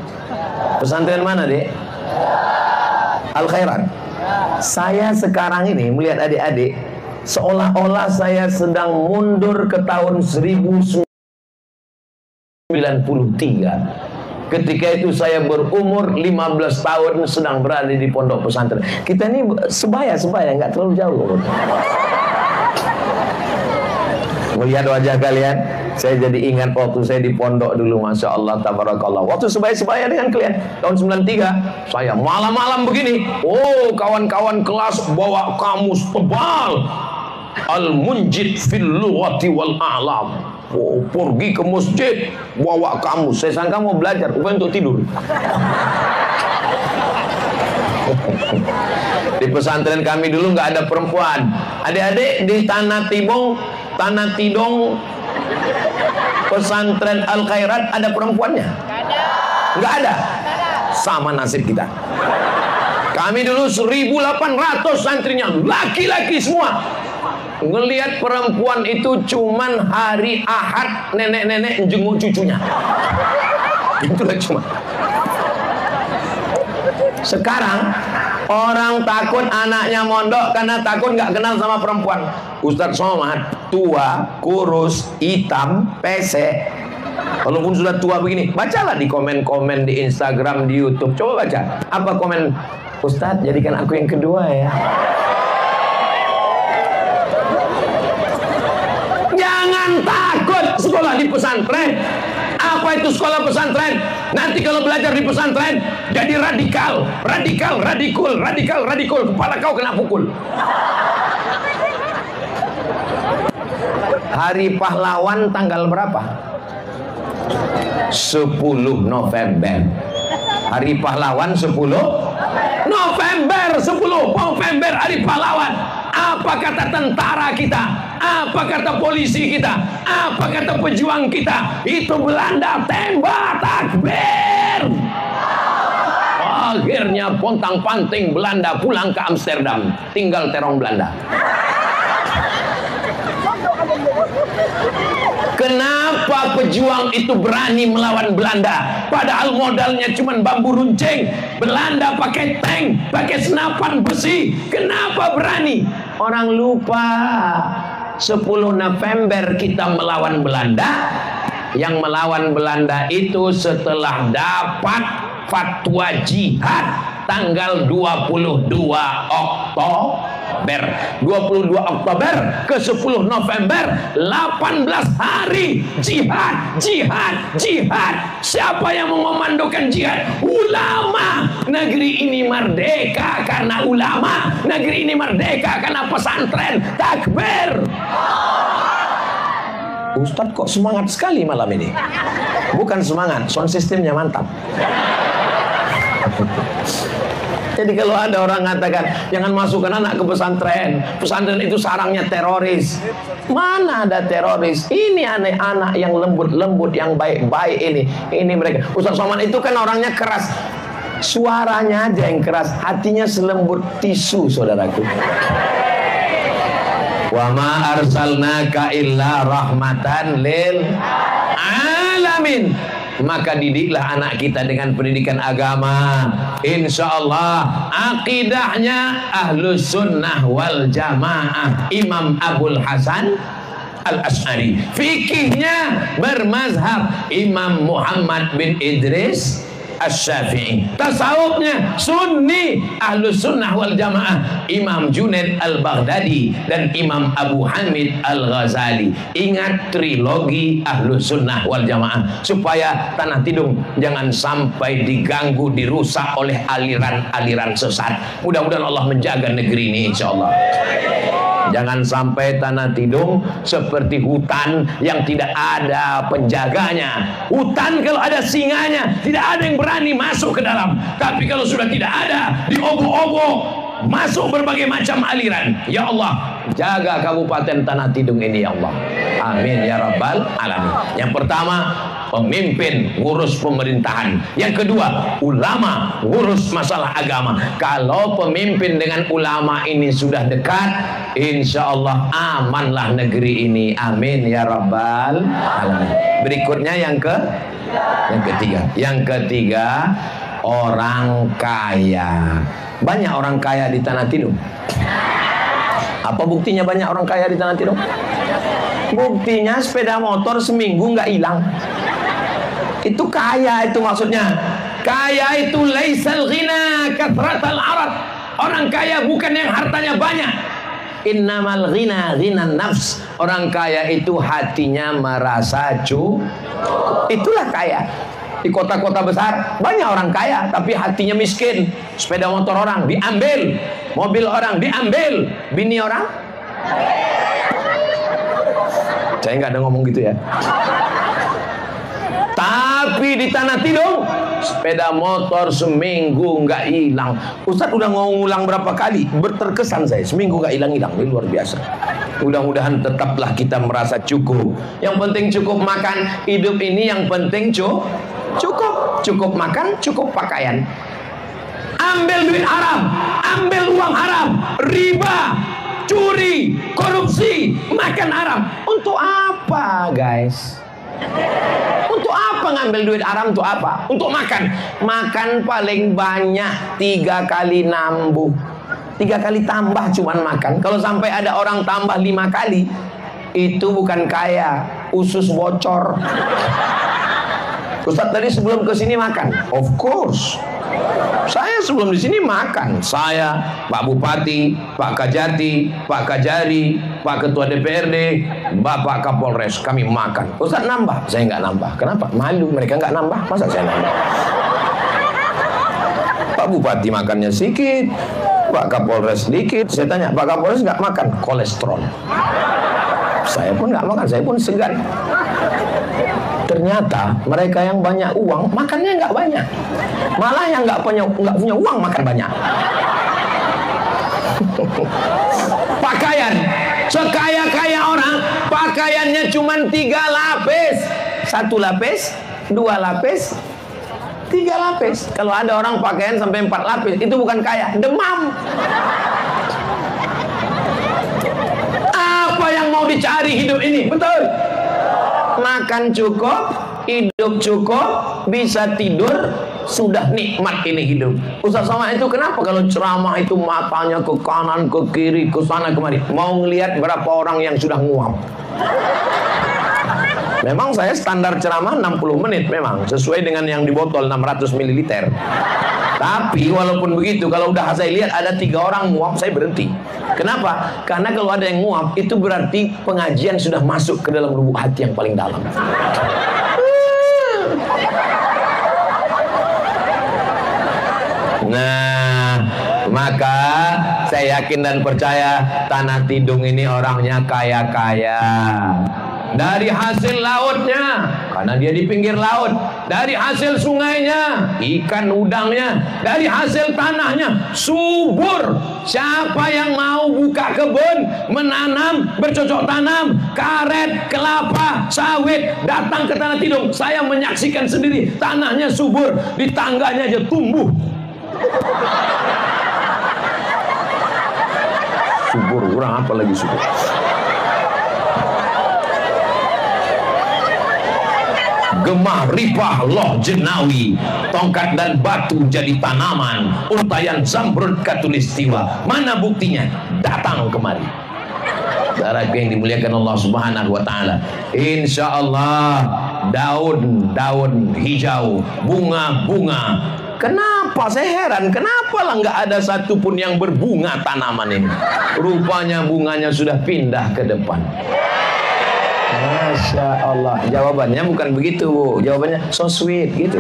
Pesantren mana, Dek? Al Khairat. Saya sekarang ini melihat adik-adik seolah-olah saya sedang mundur ke tahun 1993. Ketika itu saya berumur 15 tahun, sedang berada di pondok pesantren. Kita ini sebaya, nggak terlalu jauh. Melihat wajah kalian, saya jadi ingat waktu saya di pondok dulu, masya Allah, tabarakallah. Waktu sebaya dengan kalian, tahun 93, saya malam-malam begini. Oh, kawan-kawan kelas bawa kamus tebal, Al-Munjid fil lughati wal a'lam. Oh, pergi ke masjid bawa kamus. Saya sangka mau belajar, bukan untuk tidur. Di pesantren kami dulu nggak ada perempuan. Adik-adik di Tanah Tidung pesantren Al Khairat ada perempuannya? Nggak ada. Sama nasib kita. Kami dulu 1.800 santrinya, laki-laki semua. Ngelihat perempuan itu cuman hari Ahad nenek-nenek jenguk cucunya. Itulah cuma. Sekarang orang takut anaknya mondok karena takut nggak kenal sama perempuan. Ustadz Somad tua, kurus, hitam, pesek. Walaupun sudah tua begini, bacalah di komen-komen di Instagram, di YouTube. Coba baca. Apa komen? Ustadz, jadikan aku yang kedua ya. Jangan takut sekolah di pesantren. Apa itu sekolah pesantren? Nanti kalau belajar di pesantren jadi radikal. Kepala kau kena pukul. Hari Pahlawan tanggal berapa? 10 November. Hari Pahlawan 10 November. 10 November Hari Pahlawan. Apa kata tentara kita? Apa kata polisi kita? Apa kata pejuang kita? Itu Belanda tembak, takbir. Akhirnya pontang-panting Belanda pulang ke Amsterdam. Tinggal terong Belanda. Kenapa pejuang itu berani melawan Belanda? Padahal modalnya cuma bambu runcing. Belanda pakai tank, pakai senapan besi. Kenapa berani? Orang lupa 10 November kita melawan Belanda. Yang melawan Belanda itu setelah dapat fatwa jihad tanggal 22 Oktober. 22 Oktober ke 10 November, 18 hari jihad. Siapa yang mengomandokan jihad? Ulama. Negeri ini merdeka karena ulama. Negeri ini merdeka karena pesantren. Takbir. Ustadz kok semangat sekali malam ini? Bukan semangat, sound systemnya mantap. Jadi kalau ada orang mengatakan jangan masukkan anak ke pesantren, pesantren itu sarangnya teroris. Mana ada teroris? Ini anak-anak yang lembut-lembut, yang baik-baik ini mereka. Ustaz Somad itu kan orangnya keras. Suaranya aja yang keras, hatinya selembut tisu, saudaraku. Wa ma arsalnaka illa rahmatan lil alamin. Maka didiklah anak kita dengan pendidikan agama. Insya Allah akidahnya Ahlus Sunnah wal Jamaah, Imam Abul Hasan Al-Asy'ari. Fikihnya bermazhab Imam Muhammad bin Idris Asy-Syafi'i. Tasawufnya Sunni, Ahlus Sunnah wal Jamaah, Imam Junaid Al-Baghdadi dan Imam Abu Hamid Al-Ghazali. Ingat trilogi Ahlus Sunnah wal Jamaah, supaya Tanah Tidung jangan sampai diganggu, dirusak oleh aliran-aliran sesat. Mudah-mudahan Allah menjaga negeri ini, insya Allah. Jangan sampai Tanah Tidung seperti hutan yang tidak ada penjaganya. Hutan kalau ada singanya, tidak ada yang berani masuk ke dalam. Tapi kalau sudah tidak ada, diobok-obok, masuk berbagai macam aliran. Ya Allah, jaga Kabupaten Tanah Tidung ini, ya Allah. Amin ya Rabbal Alamin. Yang pertama, pemimpin ngurus pemerintahan. Yang kedua, ulama ngurus masalah agama. Kalau pemimpin dengan ulama ini sudah dekat, insya Allah amanlah negeri ini. Amin ya Rabbal Alamin. Berikutnya yang ketiga. Yang ketiga, orang kaya. Banyak orang kaya di Tanah Tidung. Apa buktinya banyak orang kaya di Tanah Tidung? Buktinya sepeda motor seminggu nggak hilang. Itu kaya, itu maksudnya. Kaya itu laisal ghina kathratal arad. Orang kaya bukan yang hartanya banyak. Innamal ghina ghinan nafs. Orang kaya itu hatinya merasa cukup. Itulah kaya. Di kota-kota besar banyak orang kaya tapi hatinya miskin. Sepeda motor orang diambil, mobil orang diambil, bini orang. Saya nggak ada ngomong gitu ya. Tapi di Tanah Tidung sepeda motor seminggu nggak hilang. Ustadz udah ngulang berapa kali, berterkesan saya seminggu nggak hilang-hilang. Ini luar biasa. Mudah-mudahan tetaplah kita merasa cukup. Yang penting cukup makan. Hidup ini yang penting cukup makan, cukup pakaian. Ambil duit haram, ambil uang haram, riba, curi, korupsi, makan haram. Untuk apa, guys? Untuk apa ngambil duit haram? Untuk apa? Untuk makan. Makan paling banyak 3 kali nambah, 3 kali tambah cuman makan. Kalau sampai ada orang tambah 5 kali, Itu bukan kaya, usus bocor. Ustaz tadi sebelum ke sini makan? Of course. Saya sebelum di sini makan. Saya, Pak Bupati, Pak Kajati, Pak Kajari, Pak Ketua DPRD, Bapak Kapolres, kami makan. Ustaz nambah? Saya nggak nambah. Kenapa? Malu, mereka nggak nambah. Masa saya nambah? Pak Bupati makannya sedikit, Pak Kapolres sedikit. Saya tanya, Pak Kapolres nggak makan? Kolesterol. Saya pun nggak makan, saya pun segan. Ternyata mereka yang banyak uang makannya nggak banyak, malah yang nggak punya uang makan banyak. Pakaian, sekaya-kaya orang pakaiannya cuma 3 lapis, 1 lapis, 2 lapis, 3 lapis. Kalau ada orang pakaian sampai 4 lapis, itu bukan kaya, demam. Apa yang mau dicari hidup ini? Betul. Makan cukup, hidup cukup, bisa tidur, sudah nikmat ini hidup. Ustaz Somad itu kenapa kalau ceramah itu matanya ke kanan, ke kiri, ke sana kemari, mau ngelihat berapa orang yang sudah nguap. Memang saya standar ceramah 60 menit memang, sesuai dengan yang di botol 600 ml. Tapi walaupun begitu, kalau udah saya lihat ada 3 orang nguap, saya berhenti. Kenapa? Karena kalau ada yang nguap, itu berarti pengajian sudah masuk ke dalam lubuk hati yang paling dalam. Nah, maka saya yakin dan percaya Tanah Tidung ini orangnya kaya-kaya. Dari hasil lautnya, karena dia di pinggir laut. Dari hasil sungainya, ikan udangnya. Dari hasil tanahnya, subur. Siapa yang mau buka kebun, menanam, bercocok tanam, karet, kelapa, sawit, datang ke Tanah Tidung. Saya menyaksikan sendiri, tanahnya subur, di tangganya aja tumbuh. Subur, kurang apa lagi subur? Gemah ripah loh jenawi, tongkat dan batu jadi tanaman, untayan zamrud katulistiwa. Mana buktinya? Datang kemari. Saudaraku yang dimuliakan Allah Subhanahu wa taala. Insyaallah daun-daun hijau, bunga-bunga. Kenapa saya heran? Kenapa lah nggak ada satupun yang berbunga tanaman ini? Rupanya bunganya sudah pindah ke depan. Masya Allah. Jawabannya bukan begitu, Bu. Jawabannya so sweet gitu.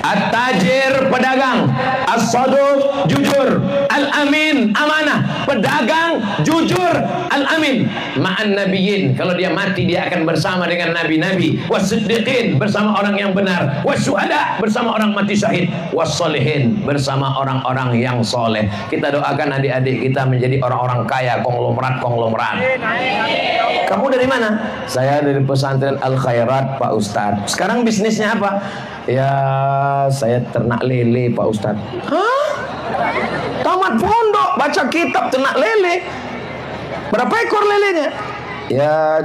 At-tajir pedagang, as-saduq jujur, al-amin amanah. Pedagang jujur, al-amin. Ma'an nabiyyin, kalau dia mati dia akan bersama dengan nabi-nabi. Was-siddiqin, bersama orang yang benar. Was-syuhada, bersama orang mati syahid. Was-sholihin, bersama orang-orang yang soleh. Kita doakan adik-adik kita menjadi orang-orang kaya, konglomerat. Kamu dari mana? Saya dari pesantren Al-Khairat, Pak Ustadz. Sekarang bisnisnya apa? Ya, saya ternak lele, Pak Ustadz. Hah? Tamat pondok, baca kitab ternak lele. Berapa ekor lelenya? Ya,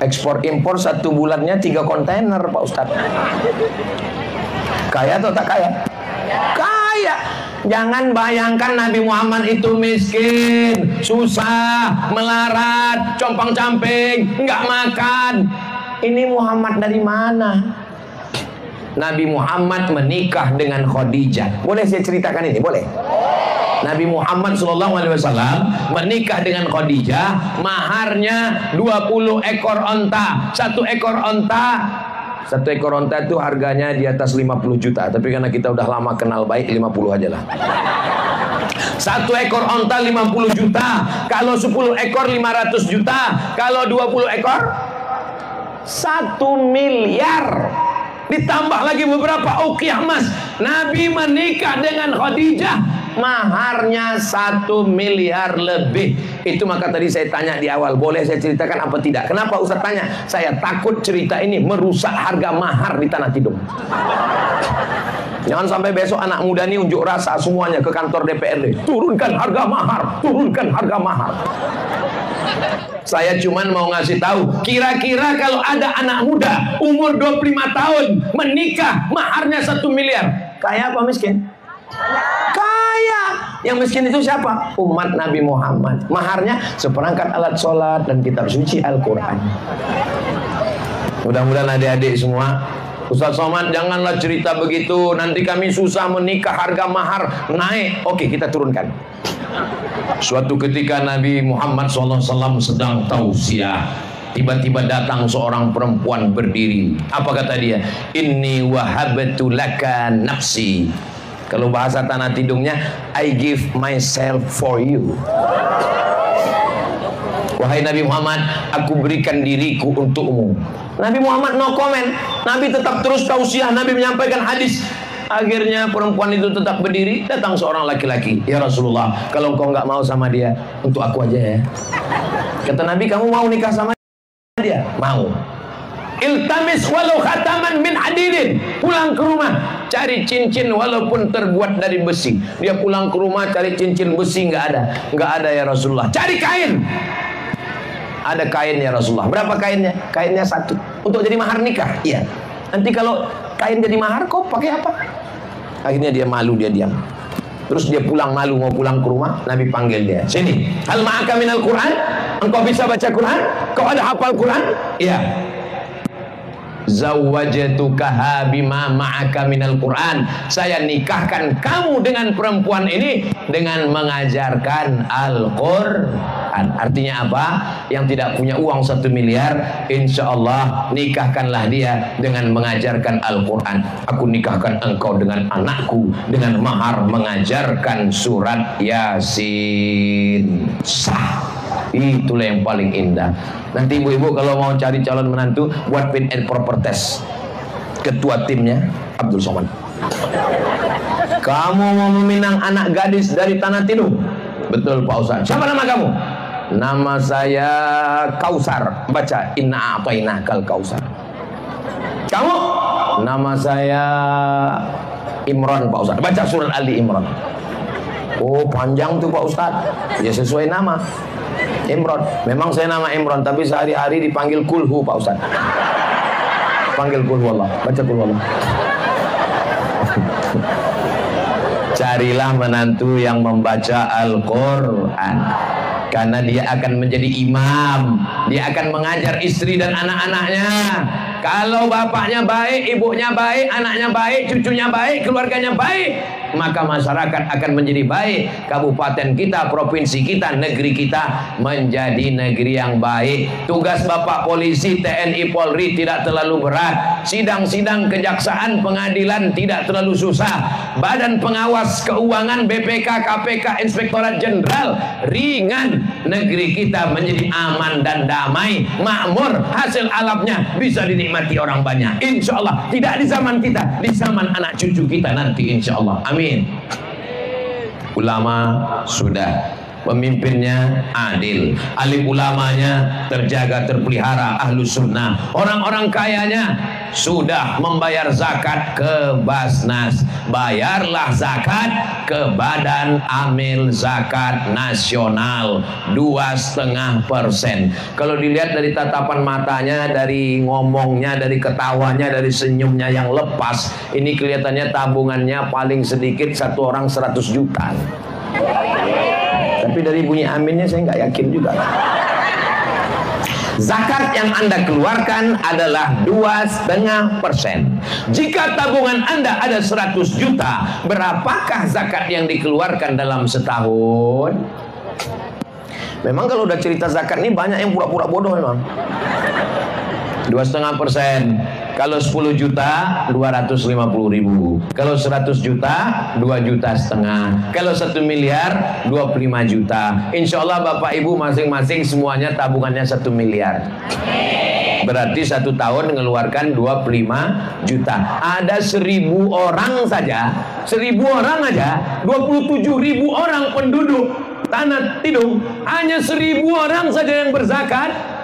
ekspor impor 1 bulannya 3 kontainer, Pak Ustadz. Kaya atau tak kaya? Kaya. Jangan bayangkan Nabi Muhammad itu miskin, susah, melarat, compang-camping, nggak makan. Ini Muhammad dari mana? Nabi Muhammad menikah dengan Khadijah. Boleh saya ceritakan ini? Boleh? Nabi Muhammad SAW menikah dengan Khadijah. Maharnya 20 ekor onta. 1 ekor onta itu harganya di atas 50 juta. Tapi karena kita udah lama kenal baik, 50 aja lah. 1 ekor onta 50 juta. Kalau 10 ekor 500 juta. Kalau 20 ekor 1 miliar. Ditambah lagi beberapa uqiyah emas. Nabi menikah dengan Khadijah, maharnya 1 miliar lebih. Itu maka tadi saya tanya di awal, boleh saya ceritakan apa tidak? Kenapa Ustaz tanya? Saya takut cerita ini merusak harga mahar di Tanah Tidung. Jangan sampai besok anak muda ini unjuk rasa semuanya ke kantor DPRD. Turunkan harga mahar, turunkan harga mahar. Saya cuman mau ngasih tahu, kira-kira kalau ada anak muda umur 25 tahun menikah maharnya 1 miliar, kaya apa miskin? Kaya. Yang miskin itu siapa? Umat Nabi Muhammad. Maharnya seperangkat alat sholat dan kitab suci Al-Quran. Mudah-mudahan adik-adik semua, Ustaz Somad janganlah cerita begitu, nanti kami susah menikah, harga mahar naik. Oke, kita turunkan. Suatu ketika Nabi Muhammad SAW sedang tausiah, tiba-tiba datang seorang perempuan berdiri. Apa kata dia? Inni wahabtu laka nafsi. Kalau bahasa tanah tidungnya, I give myself for you. Wahai Nabi Muhammad, aku berikan diriku untukmu. Nabi Muhammad no comment. Nabi tetap terus tausiah, Nabi menyampaikan hadis. Akhirnya perempuan itu tetap berdiri. Datang seorang laki-laki. Ya Rasulullah, kalau engkau nggak mau sama dia, untuk aku aja ya. Kata Nabi, kamu mau nikah sama dia? Mau. Iltamis walau khataman min hadidin. Pulang ke rumah, cari cincin walaupun terbuat dari besi. Dia pulang ke rumah cari cincin besi, nggak ada ya Rasulullah. Cari kain. Ada kain ya Rasulullah. Berapa kainnya? Kainnya 1. Untuk jadi mahar nikah. Iya. Nanti kalau kain jadi mahar, kau pakai apa? Akhirnya dia malu, dia diam. Terus dia pulang malu, mau pulang ke rumah. Nabi panggil dia, sini. Hal ma'aka minal Quran? Engkau bisa baca Quran? Kau ada hafal Quran? Iya. Zawwajtukaha bima ma'aka minal Quran. Saya nikahkan kamu dengan perempuan ini dengan mengajarkan Al-Quran. Artinya apa? Yang tidak punya uang 1 miliar, insya Allah nikahkanlah dia dengan mengajarkan Al-Quran. Aku nikahkan engkau dengan anakku dengan mahar mengajarkan surat Yasin. Sah. Itulah yang paling indah. Nanti ibu-ibu kalau mau cari calon menantu, buat fit and proper test. Ketua timnya Abdul Somad. Kamu mau meminang anak gadis dari Tanah Tidung? Betul Pak Ustaz. Siapa nama kamu? Nama saya Kausar. Baca inna a'tainakal kausar. Kamu? Nama saya Imran Pak Ustaz. Baca surat Ali Imran. Oh panjang tuh Pak Ustaz. Ya sesuai nama Imran. Memang saya nama Imran, tapi sehari-hari dipanggil Kulhu Pak Ustaz. Panggil Kulhu Allah. Baca Kulhu Allah. Carilah menantu yang membaca Al-Quran, karena dia akan menjadi imam. Dia akan mengajar istri dan anak-anaknya. Kalau bapaknya baik, ibunya baik, anaknya baik, cucunya baik, keluarganya baik, maka masyarakat akan menjadi baik. Kabupaten kita, provinsi kita, negeri kita menjadi negeri yang baik. Tugas Bapak polisi, TNI, Polri tidak terlalu berat. Sidang-sidang kejaksaan, pengadilan tidak terlalu susah. Badan pengawas keuangan, BPK, KPK, Inspektorat Jenderal ringan. Negeri kita menjadi aman dan damai, makmur. Hasil alamnya bisa dinikmati orang banyak. Insya Allah tidak di zaman kita, di zaman anak cucu kita nanti insya Allah. Amin. Ulama sudah, pemimpinnya adil, alim ulamanya terjaga, terpelihara, ahlu sunnah. Orang-orang kayanya sudah membayar zakat ke Basnas. Bayarlah zakat ke Badan Amil Zakat Nasional 2,5%. Kalau dilihat dari tatapan matanya, dari ngomongnya, dari ketawanya, dari senyumnya yang lepas, ini kelihatannya tabungannya paling sedikit satu orang 100 juta. Tapi dari bunyi aminnya saya nggak yakin juga. Zakat yang Anda keluarkan adalah 2,5%. Jika tabungan Anda ada 100 juta, berapakah zakat yang dikeluarkan dalam setahun? Memang kalau udah cerita zakat ini banyak yang pura-pura bodoh memang. 2,5%. Kalau 10 juta 250.000. Kalau 100 juta 2,5 juta. Kalau 1 miliar 25 juta. Insya Allah Bapak Ibu masing-masing semuanya tabungannya 1 miliar. Berarti 1 tahun mengeluarkan 25 juta. Ada 1.000 orang saja, 1.000 orang aja, 27.000 orang penduduk Tanah Tidung, hanya 1.000 orang saja yang berzakat.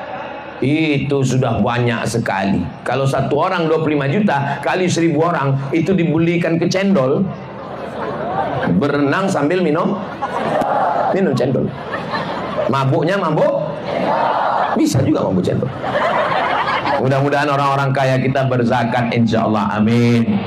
Itu sudah banyak sekali. Kalau 1 orang 25 juta kali 1.000 orang, itu dibelikan ke cendol. Berenang sambil minum cendol. Mabuknya mabuk, bisa juga mabuk cendol. Mudah-mudahan orang-orang kaya kita berzakat insya Allah. Amin.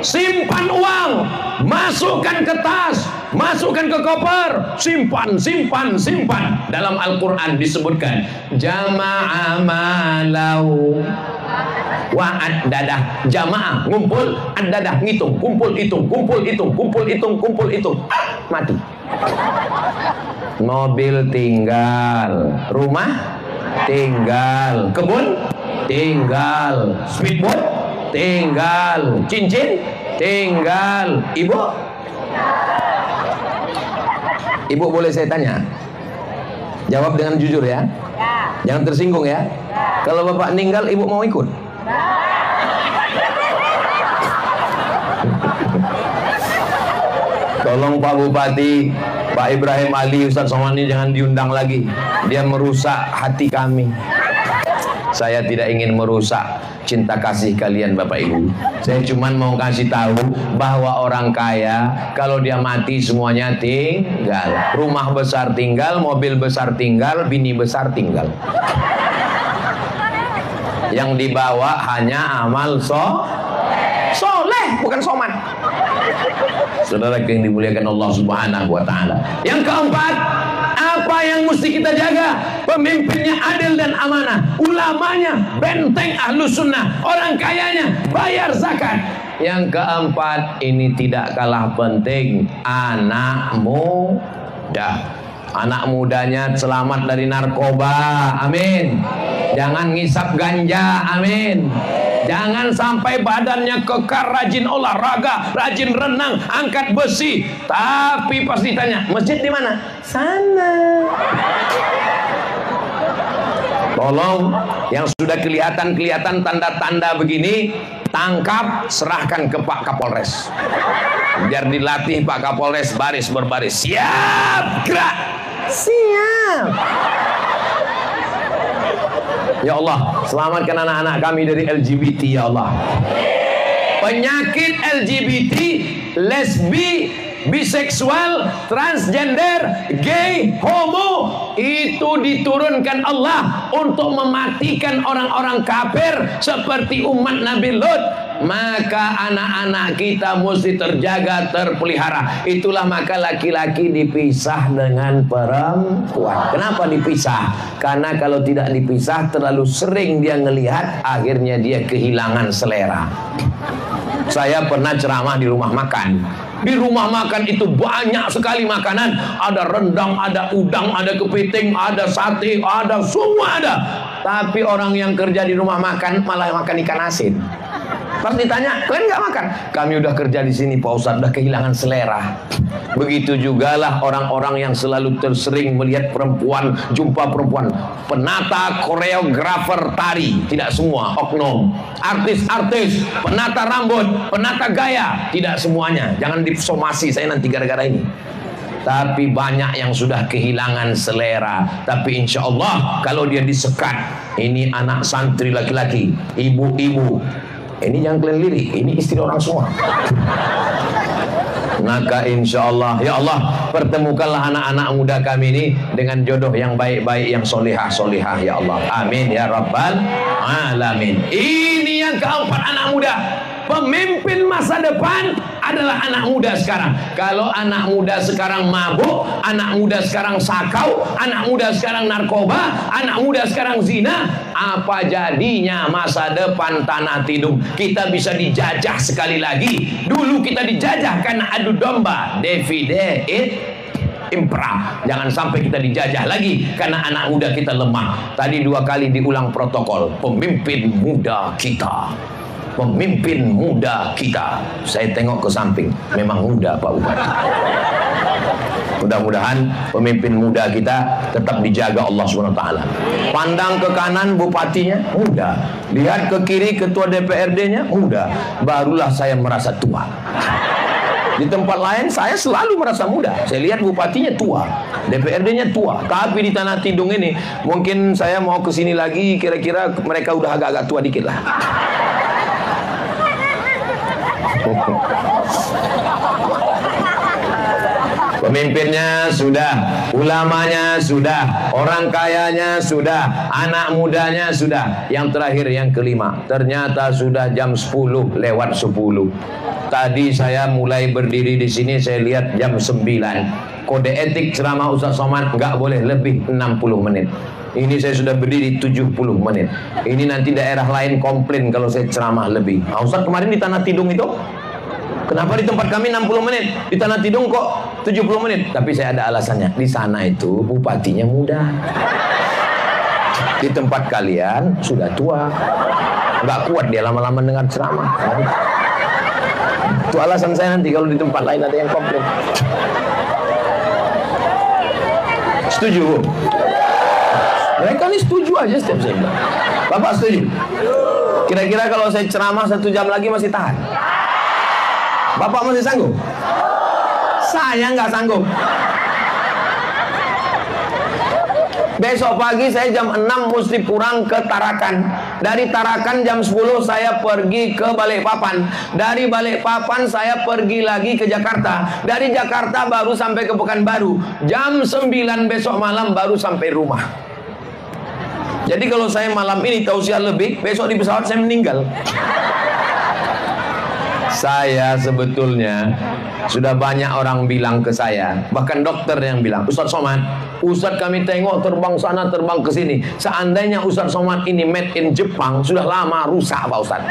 simpan uang, masukkan ke tas, masukkan ke koper, simpan, simpan, simpan. Dalam Al-Quran disebutkan jama'a malau wa ad-dadah. Jamaah ngumpul, ad-dadah ngitung, kumpul hitung, kumpul hitung, kumpul hitung, kumpul hitung, mati. Mobil tinggal, rumah tinggal, kebun tinggal, speedboat tinggal, cincin tinggal. Ibu boleh saya tanya? Jawab dengan jujur ya. Jangan tersinggung ya. Kalau bapak meninggal, ibu mau ikut? Tolong Pak Bupati, Pak Ibrahim Ali, Ustadz Somani jangan diundang lagi. Dia merusak hati kami. Saya tidak ingin merusak cinta kasih kalian Bapak Ibu. Saya cuma mau kasih tahu bahwa orang kaya kalau dia mati semuanya tinggal. Rumah besar tinggal, mobil besar tinggal, bini besar tinggal. Yang dibawa hanya amal soleh, bukan soman. Saudara yang dimuliakan Allah Subhanahu wa Ta'ala. Yang keempat, apa yang mesti kita jaga? Pemimpinnya adil dan amanah, ulamanya benteng ahlus sunnah, orang kayanya bayar zakat. Yang keempat, ini tidak kalah penting, anak muda. Anak mudanya selamat dari narkoba, amin. Jangan ngisap ganja, amin. Jangan sampai badannya kekar, rajin olahraga, rajin renang, angkat besi. Tapi pas ditanya, masjid di mana? Sana. Tolong, yang sudah kelihatan tanda-tanda begini, tangkap, serahkan ke Pak Kapolres. Biar dilatih Pak Kapolres baris berbaris. Siap, gerak. Siap. Ya Allah, selamatkan anak-anak kami dari LGBT ya Allah. Penyakit LGBT, lesbi, biseksual, transgender, gay, homo, itu diturunkan Allah untuk mematikan orang-orang kafir seperti umat Nabi Lut. Maka anak-anak kita mesti terjaga, terpelihara. Itulah maka laki-laki dipisah dengan perempuan. Kenapa dipisah? Karena kalau tidak dipisah terlalu sering dia ngelihat, akhirnya dia kehilangan selera. Saya pernah ceramah di rumah makan. Di rumah makan itu banyak sekali makanan. Ada rendang, ada udang, ada kepiting, ada sate, ada semua ada. Tapi orang yang kerja di rumah makan malah makan ikan asin. Pas ditanya, kalian nggak makan? Kami udah kerja di sini Pak Ustadz, udah kehilangan selera. Begitu jugalah orang-orang yang selalu tersering melihat perempuan, jumpa perempuan. Penata, koreografer tari, tidak semua oknum. Artis-artis, penata rambut, penata gaya, tidak semuanya. Jangan disomasi saya nanti gara-gara ini. Tapi banyak yang sudah kehilangan selera. Tapi insya Allah kalau dia disekat, ini anak santri laki-laki, ibu-ibu, ini jangan kalian lirik, ini istri orang semua. Maka insya Allah, ya Allah, pertemukanlah anak-anak muda kami ini dengan jodoh yang baik-baik, yang solihah-solihah, ya Allah. Amin ya Rabbal Alamin. Ini yang keempat, anak muda. Pemimpin masa depan adalah anak muda sekarang. Kalau anak muda sekarang mabuk, anak muda sekarang sakau, anak muda sekarang narkoba, anak muda sekarang zina, apa jadinya masa depan Tanah Tidung? Kita bisa dijajah sekali lagi. Dulu kita dijajah karena adu domba, divide et impera. Jangan sampai kita dijajah lagi karena anak muda kita lemah. Tadi 2 kali diulang protokol. Pemimpin muda kita, pemimpin muda kita. Saya tengok ke samping, memang muda Pak Bupati. Mudah-mudahan pemimpin muda kita tetap dijaga Allah SWT. Pandang ke kanan bupatinya muda, lihat ke kiri ketua DPRD-nya muda. Barulah saya merasa tua. Di tempat lain saya selalu merasa muda. Saya lihat bupatinya tua, DPRD-nya tua. Tapi di Tanah Tidung ini, mungkin saya mau ke sini lagi, kira-kira mereka udah agak-agak tua dikit lah. Pemimpinnya sudah, ulamanya sudah, orang kayanya sudah, anak mudanya sudah. Yang terakhir, yang kelima, ternyata sudah jam 10 lewat 10. Tadi saya mulai berdiri di sini, saya lihat jam 9. Kode etik ceramah Ustaz Somad nggak boleh lebih 60 menit. Ini saya sudah berdiri 70 menit. Ini nanti daerah lain komplain kalau saya ceramah lebih. Nah, Ustaz kemarin di Tanah Tidung itu, kenapa di tempat kami 60 menit? Di Tanah Tidung kok 70 menit? Tapi saya ada alasannya. Di sana itu bupatinya muda. Di tempat kalian sudah tua. Nggak kuat dia lama-lama dengar ceramah. Itu alasan saya nanti kalau di tempat lain ada yang komplain. Setuju? Mereka ini setuju aja setiap saya bilang. Bapak setuju? Kira-kira kalau saya ceramah 1 jam lagi masih tahan? Bapak masih sanggup? Saya nggak sanggup. Besok pagi saya jam 6 mesti pulang ke Tarakan. Dari Tarakan jam 10 saya pergi ke Balikpapan. Dari Balikpapan saya pergi lagi ke Jakarta. Dari Jakarta baru sampai ke Pekanbaru. Jam 9 besok malam baru sampai rumah. Jadi kalau saya malam ini tausiah lebih, besok di pesawat saya meninggal. Saya sebetulnya sudah banyak orang bilang ke saya, bahkan dokter yang bilang, Ustaz Somad, Ustaz kami tengok terbang sana terbang ke sini. Seandainya Ustaz Somad ini made in Jepang, sudah lama rusak Pak Ustaz.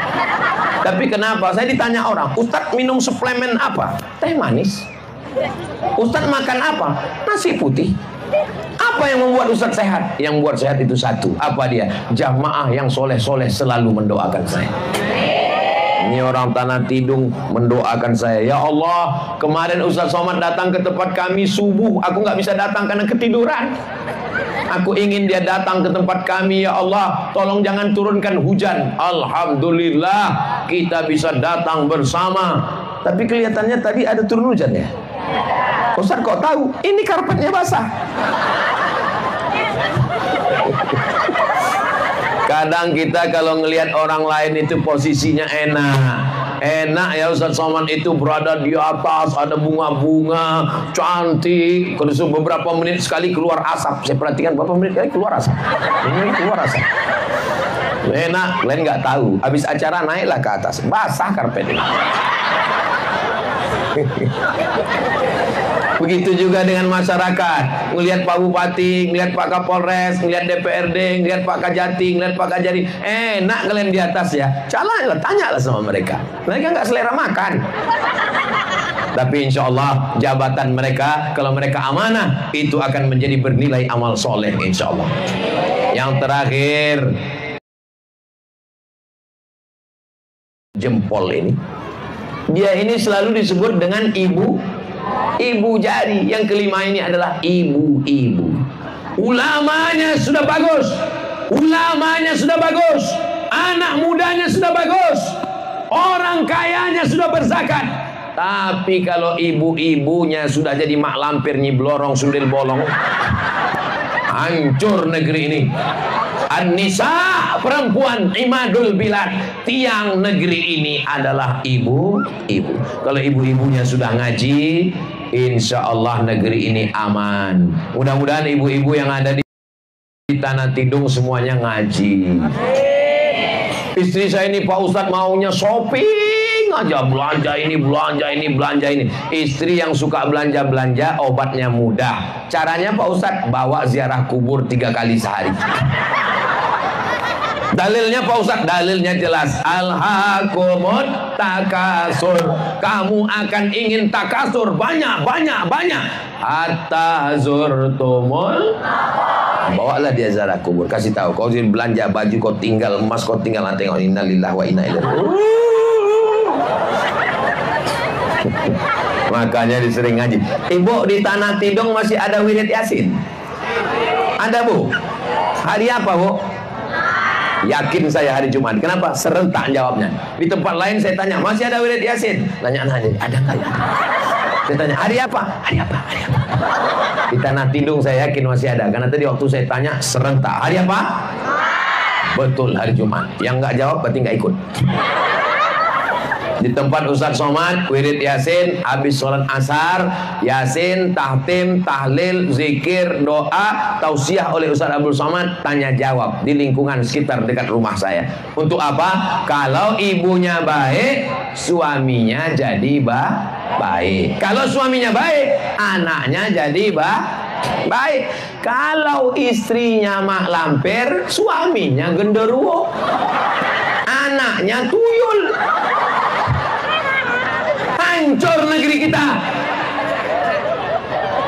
Tapi kenapa? Saya ditanya orang, Ustaz minum suplemen apa? Teh manis. Ustaz makan apa? Nasi putih. Apa yang membuat Ustaz sehat? Yang membuat sehat itu satu. Apa dia? Jamaah yang soleh-soleh selalu mendoakan saya. Ini orang Tanah Tidung mendoakan saya. Ya Allah, kemarin Ustaz Somad datang ke tempat kami subuh. Aku nggak bisa datang karena ketiduran. Aku ingin dia datang ke tempat kami. Ya Allah, tolong jangan turunkan hujan. Alhamdulillah, kita bisa datang bersama. Tapi kelihatannya tadi ada turun hujan ya. Ustaz kok tahu? Ini karpetnya basah. Kadang kita kalau ngelihat orang lain itu posisinya enak ya Ustaz Somad itu berada di atas, ada bunga-bunga cantik, terus beberapa menit sekali keluar asap. Saya perhatikan beberapa menit sekali keluar asap. Ini keluar asap. Enak, kalian nggak tahu. Habis acara naiklah ke atas, basah karpetnya. Begitu juga dengan masyarakat. Ngelihat Pak Bupati, ngelihat Pak Kapolres, ngelihat DPRD, ngelihat Pak Kajati, ngelihat Pak Kajari. Enak kalian di atas ya. Tanyalah sama mereka. Mereka nggak selera makan. Tapi insya Allah jabatan mereka, kalau mereka amanah, itu akan menjadi bernilai amal soleh insya Allah. Yang terakhir, jempol ini. Dia ini selalu disebut dengan ibu jari. Yang kelima ini adalah ibu-ibu. Ulamanya sudah bagus, ulamanya sudah bagus, anak mudanya sudah bagus, orang kayanya sudah berzakat. Tapi kalau ibu-ibunya sudah jadi mak lampir, nyiblorong, sundel bolong, hancur negeri ini. An-nisa, perempuan, imadul bilad, tiang negeri ini adalah ibu-ibu. Kalau ibu-ibunya sudah ngaji, insya Allah negeri ini aman. Mudah-mudahan ibu-ibu yang ada di Tanah Tidung semuanya ngaji. Istri saya ini Pak Ustadz maunya shopping aja, belanja ini, belanja ini, belanja ini. Istri yang suka belanja-belanja, obatnya mudah. Caranya Pak Ustadz bawa ziarah kubur 3 kali sehari. Dalilnya Pak Ustadz, dalilnya jelas. Alhaakumut takasur. Kamu akan ingin takasur banyak. Hatta zurtumul. Bawalah dia ziarah kubur, kasih tahu kau belanja baju kau tinggal, emas kau tinggal, tengok innalillahi wa inna ilaihi. Makanya disering ngaji. Ibu di Tanah Tidung masih ada wirid Yasin? Ada Bu? Hari apa Bu? Yakin saya hari Jumat. Kenapa? Serentak jawabnya. Di tempat lain saya tanya, masih ada wirid Yasin? Nanya-nanya, ada nggak ya? Saya tanya, hari apa? Hari apa? Hari apa? Di Tanah Tidung saya yakin masih ada. Karena tadi waktu saya tanya, serentak. Hari apa? Betul, hari Jumat. Yang nggak jawab berarti nggak ikut. Di tempat Ustaz Somad, wirid Yasin, habis sholat asar, Yasin, tahtim, tahlil, zikir, doa, tausiah oleh Ustaz Abdul Somad, tanya jawab di lingkungan sekitar dekat rumah saya. Untuk apa? Kalau ibunya baik, suaminya jadi baik. Kalau suaminya baik, anaknya jadi baik. Kalau istrinya mak lampir, suaminya genderuwo, anaknya tuyul. Hancur negeri kita.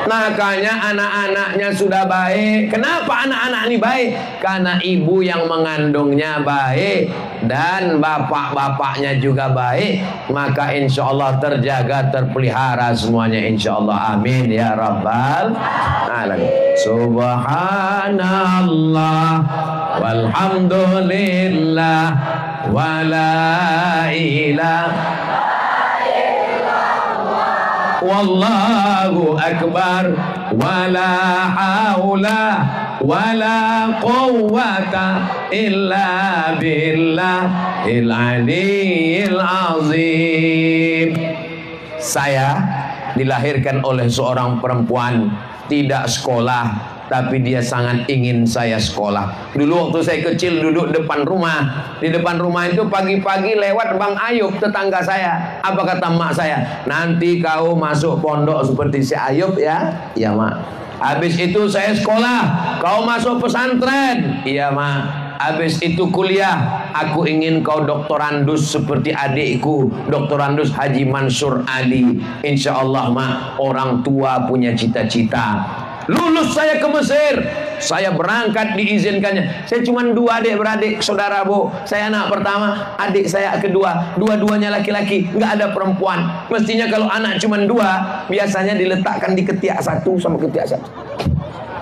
Makanya anak-anaknya sudah baik. Kenapa anak-anak ini baik? Karena ibu yang mengandungnya baik dan bapak-bapaknya juga baik. Maka insya Allah terjaga, terpelihara semuanya, insya Allah. Amin ya rabbal alamin. Subhanallah walhamdulillah wala ilaha wallahu akbar wala haula wala quwwata illa billahil aliyil azim. Saya dilahirkan oleh seorang perempuan tidak sekolah, tapi dia sangat ingin saya sekolah. Dulu waktu saya kecil duduk depan rumah. Di depan rumah itu pagi-pagi lewat Bang Ayub, tetangga saya. Apa kata mak saya? Nanti kau masuk pondok seperti si Ayub ya? Iya mak. Habis itu saya sekolah. Kau masuk pesantren? Iya mak. Habis itu kuliah, aku ingin kau doktorandus seperti adikku, doktorandus Haji Mansur Ali. Insya Allah mak, orang tua punya cita-cita. Lulus saya ke Mesir, saya berangkat diizinkannya. Saya cuma 2 adik-beradik, saudara bu. Saya anak pertama, adik saya kedua. Dua-duanya laki-laki, nggak ada perempuan. Mestinya kalau anak cuma 2, biasanya diletakkan di ketiak satu sama ketiak satu.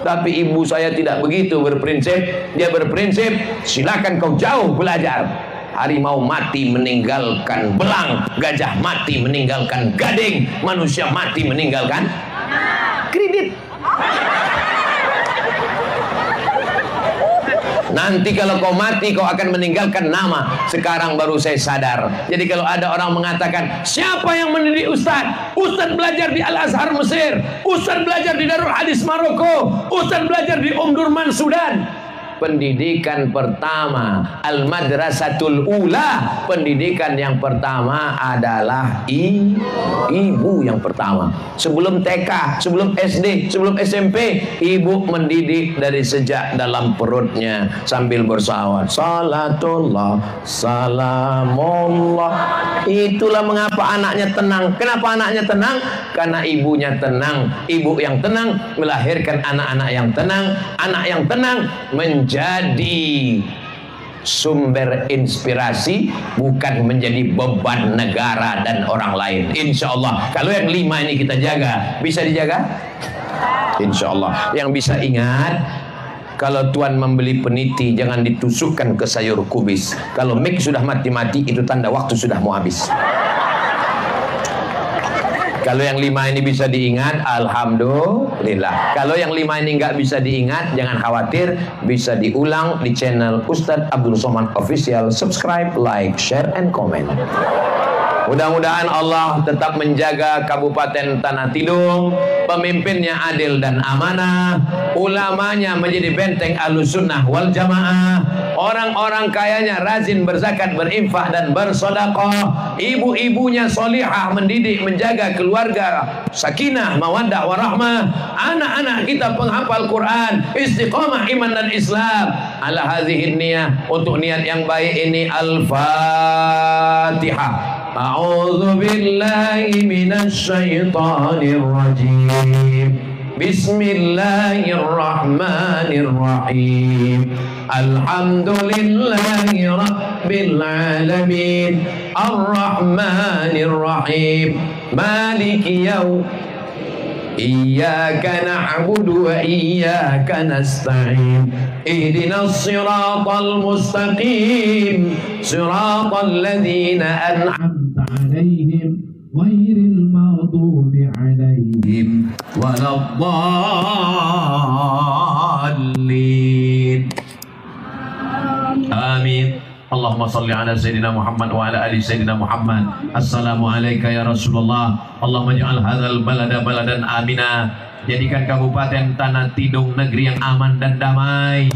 Tapi ibu saya tidak begitu berprinsip. Dia berprinsip, silakan kau jauh belajar. Harimau mati meninggalkan belang, gajah mati meninggalkan gading, manusia mati meninggalkan kredit. Nanti kalau kau mati, kau akan meninggalkan nama. Sekarang baru saya sadar. Jadi kalau ada orang mengatakan, siapa yang mendidik Ustadz? Ustadz belajar di Al-Azhar Mesir, Ustadz belajar di Darul Hadis Maroko, Ustadz belajar di Omdurman Sudan. Pendidikan pertama, Al-Madrasatul Ula, pendidikan yang pertama adalah ibu yang pertama. Sebelum TK, sebelum SD, sebelum SMP, ibu mendidik dari sejak dalam perutnya sambil bersalawat. Salatullah, salamullah. Itulah mengapa anaknya tenang. Kenapa anaknya tenang? Karena ibunya tenang. Ibu yang tenang melahirkan anak-anak yang tenang. Anak yang tenang menjadi sumber inspirasi, bukan menjadi beban negara dan orang lain. Insya Allah kalau yang 5 ini kita jaga, bisa dijaga? Insya Allah. Yang bisa ingat, kalau tuan membeli peniti jangan ditusukkan ke sayur kubis. Kalau mic sudah mati-mati, itu tanda waktu sudah mau habis. Kalau yang 5 ini bisa diingat, alhamdulillah. Kalau yang 5 ini nggak bisa diingat, jangan khawatir, bisa diulang di channel Ustadz Abdul Somad Official. Subscribe, like, share, and comment. Mudah-mudahan Allah tetap menjaga Kabupaten Tanah Tidung, pemimpinnya adil dan amanah, ulamanya menjadi benteng Ahlussunnah wal Jamaah, orang-orang kayanya rajin berzakat, berinfak dan bersedekah, ibu-ibunya solihah mendidik menjaga keluarga, sakinah, mawaddah warahmah, anak-anak kita penghafal Quran, istiqamah iman dan Islam. Ala hadhihi niyah, untuk niat yang baik ini, Al-Fatihah. A'udzu billahi minasy syaithanir rajim. Bismillahirrahmanirrahim. Alhamdulillahi rabbil alamin. Arrahmanir rahim. Maliki yaum. Iyyaka na'budu wa iyyaka nasta'in. Ihdinas siratal mustaqim. Siratal ladzina an'amta 'alaihim ghairil maghdubi 'alaihim waladdallin. Amin. Allah Allahumma salli ala Sayyidina Muhammad wa ala ali Sayyidina Muhammad. Assalamualaikum ya Rasulullah. Allahumma ja'al hadzal balada baladan amina. Jadikan Kabupaten Tanah Tidung negeri yang aman dan damai.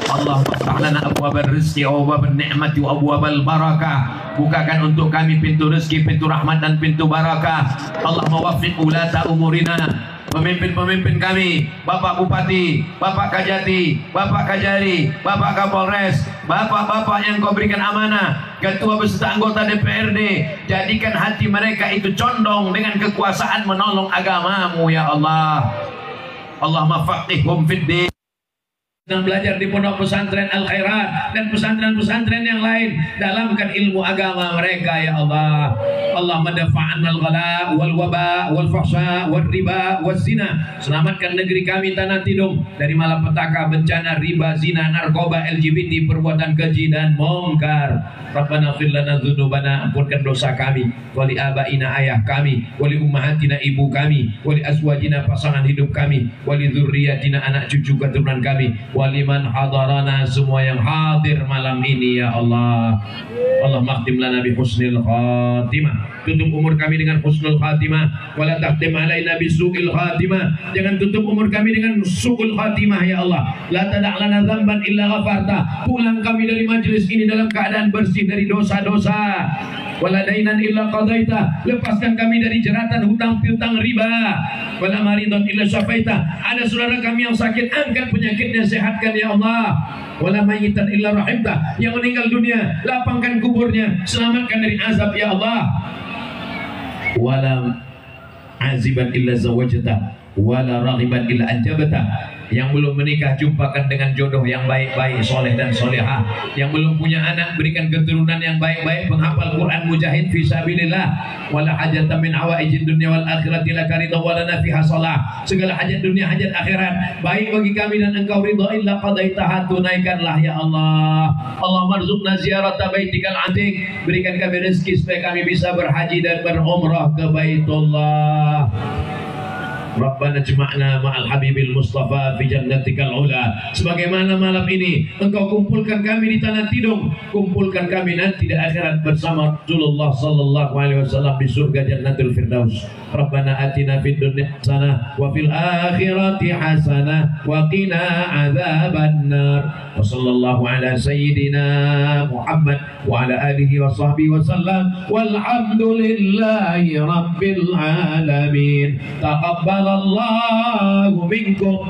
Allahumma ftah lana abwabal rizqi wa abwabal ni'mati wa abwabal barakah. Bukakan untuk kami pintu rezeki, pintu rahmat dan pintu barakah. Allahumma waffiq ulata umurina, pemimpin-pemimpin kami, Bapak Bupati, Bapak Kajati, Bapak Kajari, Bapak Kapolres, Bapak-bapak yang kau berikan amanah, ketua beserta anggota DPRD, jadikan hati mereka itu condong dengan kekuasaan menolong agamamu ya Allah. Allahumma faqihhum fid din. Sedang belajar di pondok pesantren Al Khairat dan pesantren-pesantren yang lain, dalamkan ilmu agama mereka ya Allah. Allahumma dafa'an al-ghala wal waba wal fahsya wal riba wal zina. Selamatkan negeri kami Tanah Tidung dari malapetaka, bencana, riba, zina, narkoba, LGBT, perbuatan keji dan mungkar. Rabbana fir lana dzunubana, ampunkan dosa kami, wali abaina, ayah kami, wali ummahatina, ibu kami, wali azwajina, pasangan hidup kami, wali dzurriyyatina, anak cucu keturunan kami, waliman hadarana, semua yang hadir malam ini ya Allah. Allahumma khtim lana bi husnil khatimah. Tutup umur kami dengan husnul khatimah, wala takhtim alaina bi su'il khatimah. Jangan tutup umur kami dengan su'ul khatimah ya Allah. La tada' lana dzamban illa ghafarta. Pulang kami dari majelis ini dalam keadaan bersih dari dosa-dosa. Wala dainan illa qadaita. Lepaskan kami dari jeratan hutang piutang riba. Wala maridun illa syafaita. Ada saudara kami yang sakit, angkat penyakitnya, sehatkan ya Allah. Wala mayyitan illa rahimta. Yang meninggal dunia, lapangkan kuburnya, selamatkan dari azab ya Allah. Wala aziban illa zawajata, wala raghiban illa anjabata. Yang belum menikah, jumpakan dengan jodoh yang baik-baik, soleh dan solehah. Yang belum punya anak, berikan keturunan yang baik-baik, penghafal Quran, mujahid fisabilillah. Wala hajatan min hawaijid dunya wal akhirati laka ridha wa lana fiha shalah. Segala hajat dunia, hajat akhirat baik bagi kami dan engkau ridha illa qadaitaha, tunaikanlah ya Allah. Allahumma rzuqna ziyarata baitikal atiq. Berikan kami rezeki supaya kami bisa berhaji dan berumrah ke Baitullah. Rabbana jma'na ma'al habibil Mustafa fi jannatikal ula. Sebagaimana malam ini engkau kumpulkan kami di Tanah Tidung, kumpulkan kami nanti di akhirat bersama Rasulullah sallallahu alaihi wasallam di surga Jannatul Firdaus. Rabbana atina fid dunya hasanah wa fil akhirati hasanah wa qina adzabannar. Wa sallallahu ala sayyidina Muhammad wa ala alihi wa sahbihi wa sallam. Walhamdulillahi rabbil alamin. Taqabbal Allahu minkum